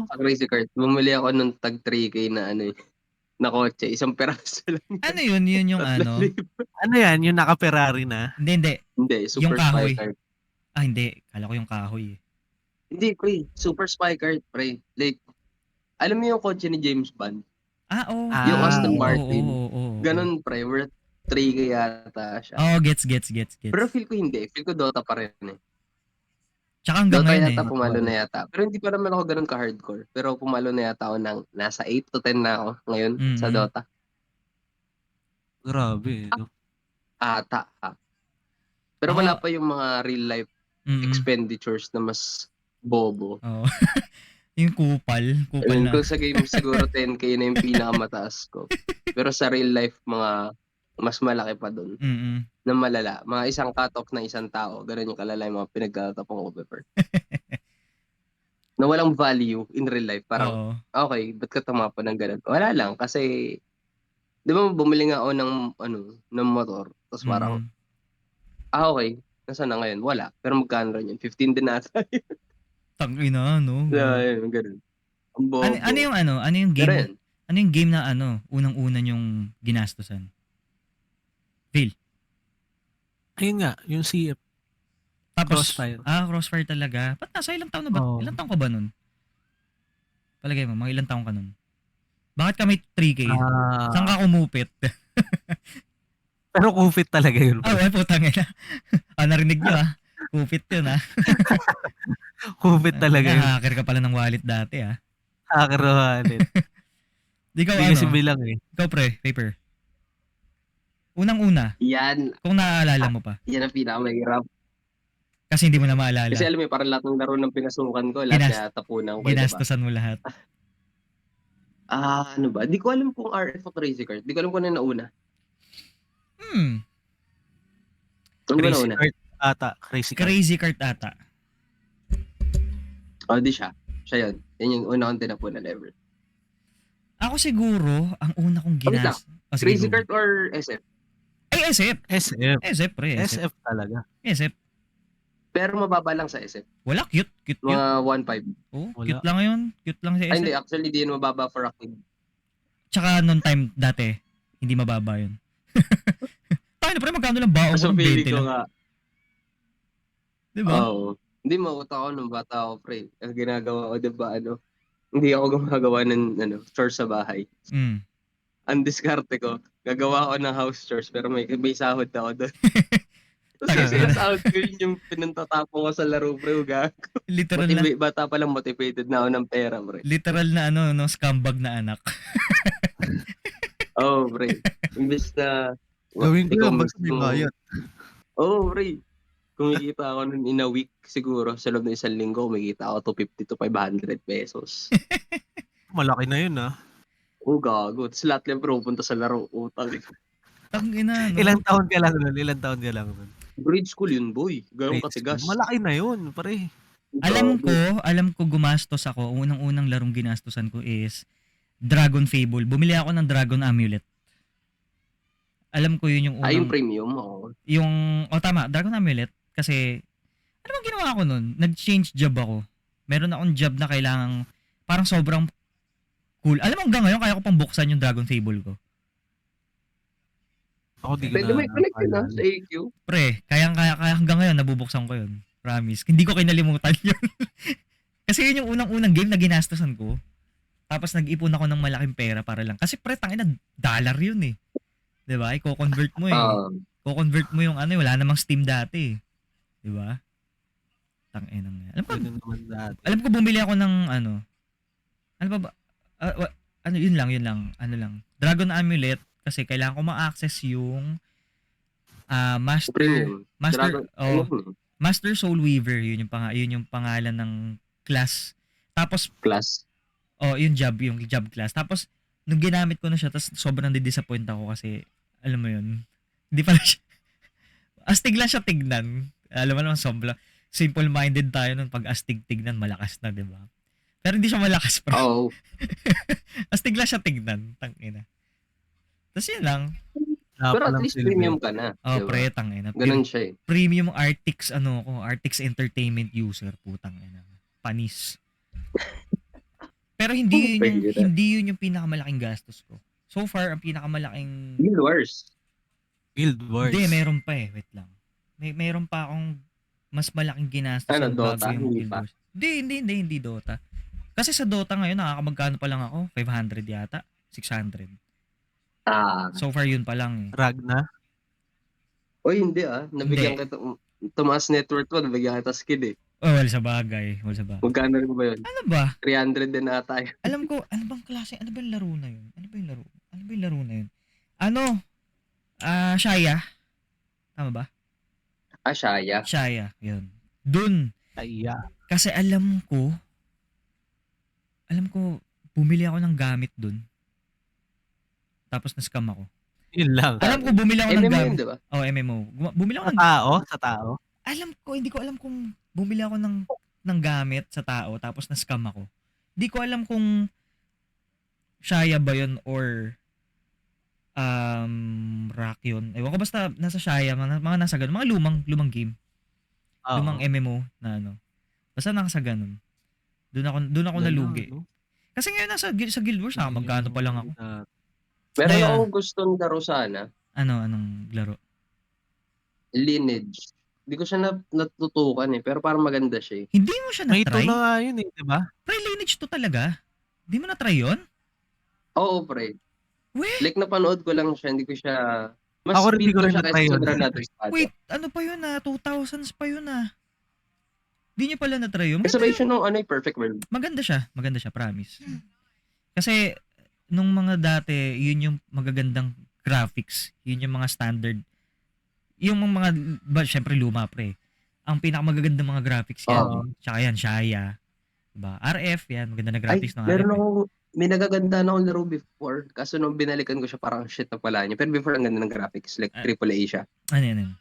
sa Crazy Card, bumili ako ng tag 3K na na kotse, isang peraso lang. Ano yun? Yun yung ano? 3,000. Ano yan? Yung naka-Ferrari na? Hindi. Hindi, Yung super kahoy. spy car. Hindi. Kala ko yung kahoy eh. Hindi, pre. Super spy car, pre. Like, alam mo yung kotse ni James Bond? Oo. Yung Aston oo, Martin. oo. Ganun, pre. Worth 3K yata siya. Oo, gets. Pero feel ko hindi. Feel ko Dota pa rin eh. Tsaka hanggang Dota ngayon yata, eh. pumalo na yata. Pero hindi pa naman ako ganun ka-hardcore. Pero pumalo na yata ako ng nasa 8 to 10 na ako ngayon sa Dota. Grabe, no? Ata, ha. Pero wala pa yung mga real life expenditures na mas bobo. Oo. Yung kupal na. Kung sa game siguro 10K na yung pinakamataas ko. Pero sa real life, mga mas malaki pa doon. Na malala. Mga isang cut-off na isang tao. Ganun yung kalala yung mga pinagkatapong ko before. Na walang value in real life. Parang, okay, ba't ka tumapa ng ganun? Wala lang. Kasi, di ba bumili nga ako ng motor. Tapos parang, okay, nasaan na ngayon? Wala. Pero magkano rin yun? 15 din nata. Tangina, no? Yun, ganun. Ano yung game? Ano yung game na unang-una yung ginastusan? Phil? Ayun nga, yung CF. Tapos, Crossfire. Crossfire talaga. Ba't nasa ilang taon na ba? Ilang taon ka ba nun? Palagay mo, mga ilang taon ka nun? Bakit ka may 3K? Saan ka kumupit? Pero kupit talaga yun. Putang ina. Narinig nyo kupit yun Kupit talaga yun. Hacker ka pala ng wallet dati Hacker ng wallet. Di ka kasi bilang eh. Ikaw pre, paper. Unang-una. Yan. Kung naaalala mo pa. Yan ang pinakamahirap. Kasi hindi mo na maalala. Kasi alam mo, parang lahat ng laro ng pinasukan ko, lahat kaya tapunan ko. Ginastusan mo lahat. Ano ba? Di ko alam kung RF o Crazy Card. Di ko alam kung ano nauna. Ano ba nauna? Crazy Card ata. Di siya. Siya yun. Yan yung una kong tinapunan ever. Ako siguro, ang una kong Crazy Card or SF? Ay, SF. SF, pre. SF talaga. SF. Pero mababa lang sa SF. Wala, cute. Mga 1.5. Cute lang yun. Cute lang sa SF. Hindi, actually, di yun mababa for a kid. Tsaka noong time dati, hindi mababa yun. Tayo na pre, magkano lang baon ko ng 20 lang. Nga. Diba? Oo. Hindi, mauta ako nung bata ako, pre. Ang ginagawa ko, diba, hindi ako gumagawa ng chores sa bahay. Ang diskarte ko, gagawa ako ng house chores, pero may sahod ako doon. Tapos sinasahod ko yun yung pinantatapong ko sa laro, pre. Literal na. Bata pa lang motivated na ako ng pera, pre. Literal na scumbag na anak. Pre. Imbis na... Gawin ko lang, basta may bayad. Pre. Kumikita ako nun in a week siguro. Sa loob ng isang linggo, kumikita ako 250 to 500 pesos. Malaki na yun Gago. Tapos lahat lang pupunta sa laro. Utang. Tangina, no? Ilang taon ka lang nun? Grade school yun, boy. Gano'ng katigas. Malaki na yun, pare. Alam ko gumastos ako. Unang-unang larong ginastosan ko is Dragon Fable. Bumili ako ng Dragon Amulet. Alam ko yun yung unang... yung premium, tama, Dragon Amulet. Kasi, ano bang ginawa ko nun? Nag-change job ako. Meron akong job na kailangang, parang sobrang cool. Alam mo, hanggang ngayon, kaya ko pang buksan yung Dragon Fable ko. Ako di ko pwede may connect yun sa AQ. Pre, kaya hanggang ngayon, nabubuksan ko yun. Promise. Hindi ko kinalimutan yun. Kasi yun yung unang-unang game na ginastosan ko. Tapos nag-ipon ako ng malaking pera para lang. Kasi pre, tangina, dollar yun eh. Diba? I-convert mo Ko-convert mo yung wala namang Steam dati. Diba? Tangina nga. Alam ko bumili ako ng ano ba? Yun lang. Dragon Amulet kasi kailangan ko ma-access yung Master Soul Weaver, yun yung pangalan ng class. Tapos yung job class. Tapos nung ginamit ko na siya, tapos sobrang disappoint ako kasi alam mo yun, hindi pala siya astig lang siya tignan. Alam mo naman, sobrang simple-minded tayo nun pag astig tignan, malakas na, di ba? Pero hindi siya malakas pa. Astig lang siya tignan, tangina. Tapos yun lang. Pero at least premium ka na. Diba? Pre, tangina. Ganun siya eh. Premium Artix, Artix Entertainment user, putang ina. Panis. Pero hindi yun yung pinakamalaking gastos ko. So far, ang pinakamalaking... Guild Wars. Hindi, meron pa eh. Wait lang. Meron pa akong mas malaking ginastos Ano, bago Dota? yung Hindi Guild pa. Wars. Hindi Dota. Kasi sa Dota ngayon, nakakamagkano pa lang ako? 500 yata? 600. So far, yun pa lang eh. Ragna? Oy, hindi Nabigyan kita, tumaas net worth mo, nabigyan kita skin eh. Oh, wala sa bagay. Magkano rin ba yun? Ano ba? 300 din ata yun. Alam ko, ano bang klase? Ano ba yung laro na yun? Ano ba yung laro na yun? Ano? Shaya? Tama ba? Shaya. Shaya, yun. Dun. Aya. Kasi alam ko, bumili ako ng gamit dun. Tapos na-scam ako. Yun lang. Alam ko, bumili ako ng MMO gamit. yun, diba? Oh, MMO. Bumili ako Sa tao? Hindi ko alam kung bumili ako ng gamit sa tao tapos na-scam ako. Hindi ko alam kung Shaya ba yun or Rock yun. Ewan ko, basta nasa Shaya, mga nasa ganun. Mga lumang game. Lumang MMO na ano. Basta nasa ganun. Doon ako nalugi. No? Kasi ngayon sa Guild Wars, magkano pa lang ako. Meron akong gustong laro sana. Anong laro? Lineage. Hindi ko siya natutukan eh, pero parang maganda siya eh. Hindi mo siya na-try? May ito na nga yun eh, di ba? Pre, Lineage to talaga? Hindi mo na-try yun? Oo, pre. Weh? Like, napanood ko lang siya, hindi ko siya... Mas Ako rin hindi ko rin siya na-try kaysa yun. sa Granada Espada. Wait, ano pa yun 2000s pa yun Hindi niyo pala na-try yun? Kasabay siya nung Perfect World. Maganda siya, promise. Kasi, nung mga dati, yun yung magagandang graphics. Yun yung mga standard. Yung mga, syempre luma pre. Ang pinakamagagandang mga graphics yan. Tsaka yan, Shaya. Diba? RF, yan. Maganda na graphics ng RF. Meron akong, may nagaganda na akong laro before. Kaso nung binalikan ko siya, parang shit na pala niya. Pero before, ang ganda ng graphics. Like, AAA siya. Ano yan?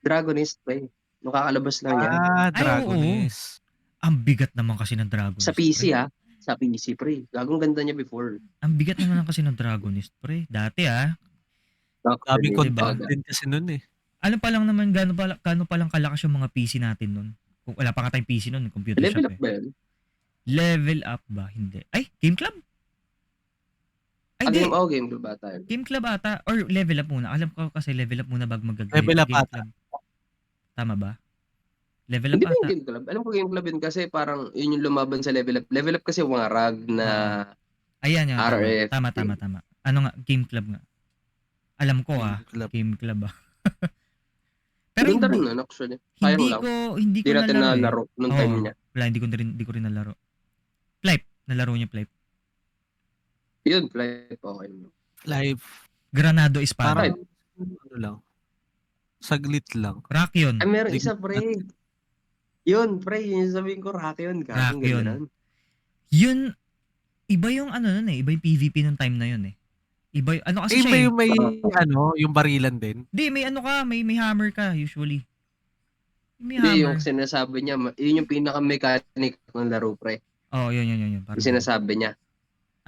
Dragonist, pre. Nung kakalabas lang yan. Dragonist. Ang bigat naman kasi ng Dragonist. Sa PC, pre. Sa PC, pre. Gagong ganda niya before. Ang bigat naman kasi ng Dragonist, pre. Dati, Daming content din kasi nun eh. Ano pa lang naman, gaano pa lang kalakas yung mga PC natin nun? Kung wala pa nga tayong PC nun, computer Level shop up ba yun? Level up ba? Hindi. Ay, Game Club? Ay, hindi. Game Club ata yun. Game Club ata. Or Level Up muna. Alam ko kasi Level Up muna bago Level Up ata. Tama ba? Level Up hindi ata. Hindi Game Club. Alam ko Game Club yun kasi parang yun yung lumaban sa Level Up. Level Up kasi mga rag na ayan yun. RF. Tama. Ano nga? Game Club nga. Alam ko Game Club Pero ganda rin nun actually. Hindi ko natin nalaro nalaro nung time niya. Wala, hindi ko rin nalaro. Flipe. Nalaro niya Flipe. Yun, Flipe. Okay. Live. Granado Espada. Parang, ano lang. Saglit lang. Rock yun. Ay, meron isa, pre. Yun, pre. Yung sabihin ko, Rock yun. Rock yun. Yun, iba yung nun eh. Iba yung PvP nung time na yun eh. Iba ano kasi siya yung may yung barilan din. Hindi, may may hammer ka usually. Hindi, yung sinasabi niya, yun yung pinaka-mechanic ng laro, pre. Yun. Yung sinasabi niya.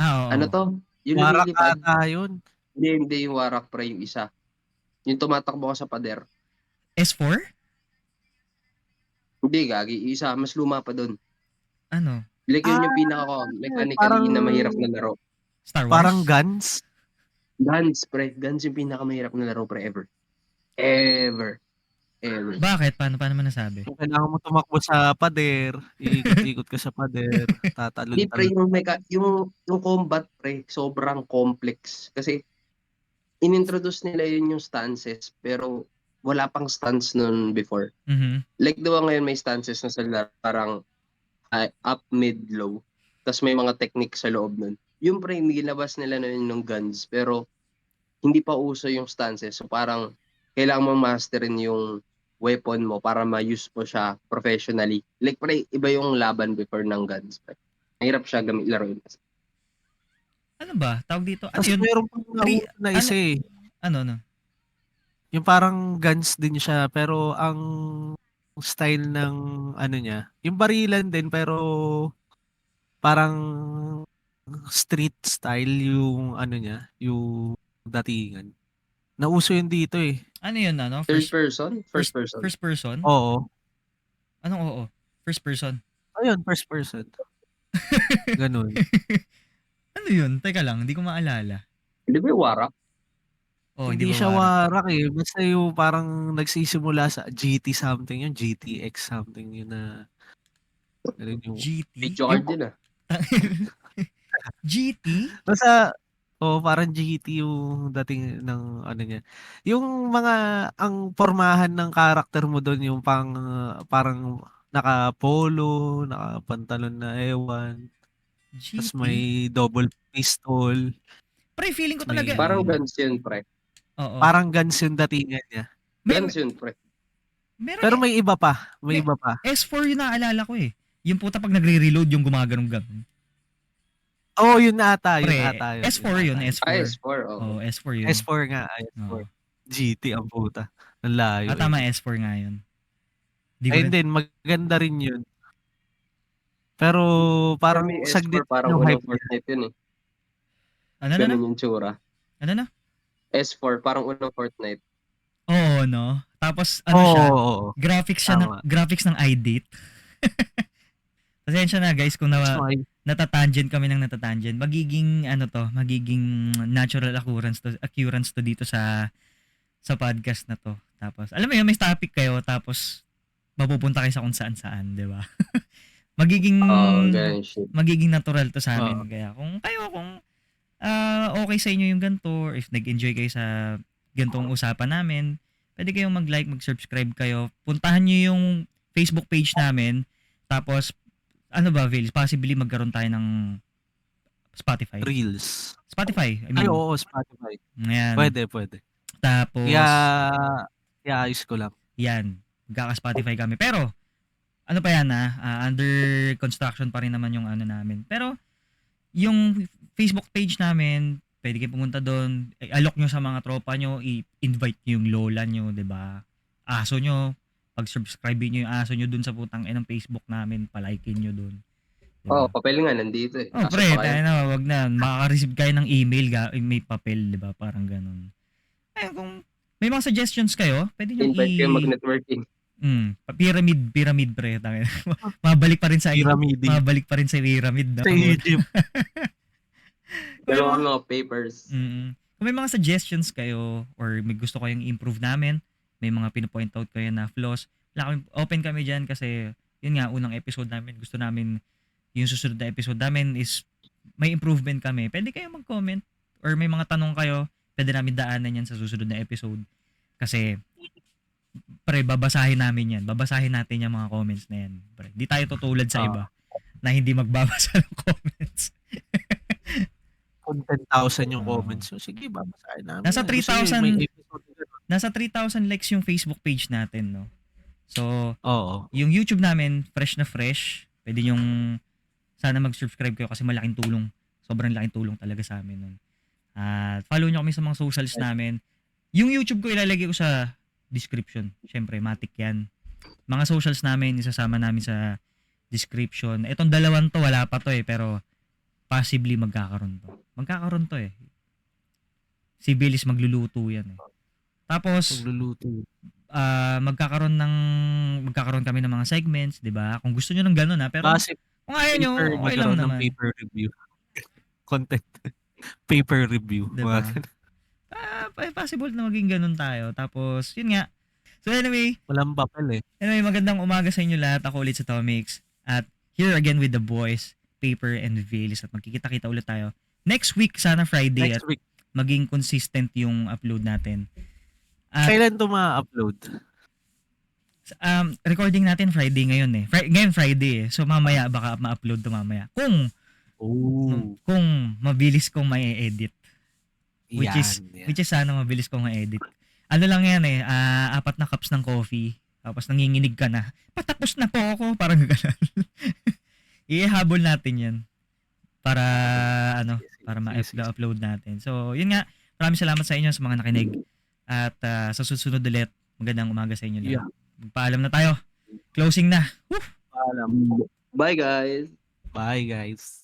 Oo. Ano to? Yung Warak ata yun. Hindi yung warak, pre, yung isa. Yung tumatakbo ka sa pader. S4? Hindi, gagi. Isa, mas luma pa dun. Ano? Like yun yung pinaka-mechanically na mahirap na laro. Star Wars? Parang Guns? Guns, pre. Guns yung pinakamahirap na laro, pre, ever. Ever. Bakit? Paano mo nasabi? Kung kailangan mo tumakbo sa pader, ikot-ikot ka sa pader, tatalon. Hindi, pre, yung combat, pre, sobrang complex. Kasi, inintroduce nila yun yung stances, pero wala pang stance nun before. Mm-hmm. Like, diba ngayon may stances na sila parang up, mid, low. Tapos may mga technique sa loob nun. Yung pre, nilabas nila na yun ng guns, pero hindi pa uso yung stances. So parang kailangan mo masterin yung weapon mo para ma-use mo siya professionally. Like pre, iba yung laban before ng guns. Pre. Mahirap siya laro yun. Ano ba? Tawag dito? Ano yun? Meron pang na isa eh. Ano? Yung parang guns din siya, pero ang style ng ano niya, yung barilan din, pero parang street style yung ano niya, yung datingan. Nauso yun dito eh. Ano yun, First person? First person? Oo. Anong oo? First person? Ayun, first person. Ganun. Ano yun? Teka lang, hindi ko maalala. Hindi ba yung warak? Hindi siya warak eh. Basta yung parang nagsisimula sa GT something yun. GTX something yun na. Yung, GT? Video card din ah. GT? Basta, parang GT yung dating ng ano niya. Yung mga, ang pormahan ng karakter mo doon, yung parang naka-polo, naka-pantalon na ewan. Tapos GT? may double pistol. Pre, feeling ko talaga. Parang guns yun, pre. Oo. Parang guns yung datingan niya. Guns yun, pre. Pero may iba pa. May iba pa. S4 yung naalala ko eh. Yung puta pag nagre-reload yung gumaganong-ganon. Yun ata. Pre, Yun ata. S4 yun, S4. S4, oo. S4 yun. S4 nga, S4. GT ang puta. Ang layo. Tama, S4 nga yun. Ayun din, maganda rin yun. Pero parang saglit parang unang Fortnite yun eh. Ano Ganun yung tsura. Ano na? S4, parang unang Fortnite. Oo, no? Tapos, siya? Graphics ng iDate. Pasensya na guys kung natatangent kami ng natatangent. Magiging natural occurrence to dito sa podcast na to. Tapos, alam mo yun, may topic kayo, tapos mapupunta kayo sa kung saan-saan, di ba? magiging natural to sa amin. Kaya kung okay sa inyo yung ganito, or if nag-enjoy kayo sa gantong usapan namin, pwede kayong mag-like, mag-subscribe kayo. Puntahan nyo yung Facebook page namin. Tapos, Vils? Possibly magkaroon tayo ng Spotify. Reels. Spotify. Oo, Spotify. Ayan. Pwede. Tapos, ayos ko lang. Yan. Magkaka-Spotify kami. Pero, pa yan under construction pa rin naman yung namin. Pero, yung Facebook page namin, pwede kayo pumunta doon, alok nyo sa mga tropa nyo, i-invite nyo yung lola nyo, diba? Aso nyo, pag-subscribe nyo yung aso nyo doon sa putang ng Facebook namin, palikein nyo doon. Diba? Papel nga nandito eh. Pre, wag na. Makaka-receive kayo ng email, may papel, diba? Parang ganun. Kung may mga suggestions kayo, pwede nyo invite kayo mag-networking. Pyramid pre. Mabalik pa rin sa pyramid. Mabalik pa rin sa pyramid. Sa Egypt. Pero mga papers. Kung may mga suggestions kayo or may gusto kayong improve namin, may mga pino-point out kayo na flaws, open kami dyan kasi yun nga, unang episode namin, gusto namin yung susunod na episode namin is may improvement kami. Pwede kayo mag-comment or may mga tanong kayo, pwede namin daanan yan sa susunod na episode. Kasi pre, babasahin namin yan. Babasahin natin yung mga comments na yan. Pre, di tayo tutulad sa iba na hindi magbabasa ng comments. Kung 10,000 yung comments, so sige, babasahin namin. Nasa 3,000 likes yung Facebook page natin, no? So, yung YouTube namin, fresh na fresh. Pwede yung sana mag-subscribe kayo kasi malaking tulong. Sobrang laking tulong talaga sa amin nun. Follow nyo kami sa mga socials namin. Yung YouTube ko ilalagay ko sa description. Siyempre, matik yan. Mga socials namin, isasama namin sa description. Itong dalawang to, wala pa to eh, pero possibly magkakaroon to. Magkakaroon to eh. Si Billis magluluto yan eh. Tapos, magkakaroon kami ng mga segments, di ba? Kung gusto nyo ng gano'n pero kung ayaw nyo, okay lang naman. Paper review. Content. Paper review. Diba? Possible na maging ganun tayo. Tapos, yun nga. So anyway. Walang papel eh. Anyway, magandang umaga sa inyo lahat. Ako ulit sa Tomix. At here again with the boys, Paper and Vales. At magkikita-kita ulit tayo. Next week, sana Friday. Next week. Maging consistent yung upload natin. Kailan ito ma-upload? Recording natin Friday ngayon eh. Ngayon Friday eh. So mamaya, baka ma-upload to mamaya. Kung mabilis kong ma-edit. Which is sana mabilis kong ma-edit. Ano lang yan eh, 4 na cups ng coffee. Tapos nanginginig ka na. Patapos na po ako. Parang gano'n. Ihabol natin yan. Para ma-upload natin. So, yun nga. Maraming salamat sa inyo sa mga nakinig. At sa susunod ulit, magandang umaga sa inyo. Yeah. Magpaalam na tayo. Closing na. Woo! Paalam. Bye guys. Bye guys.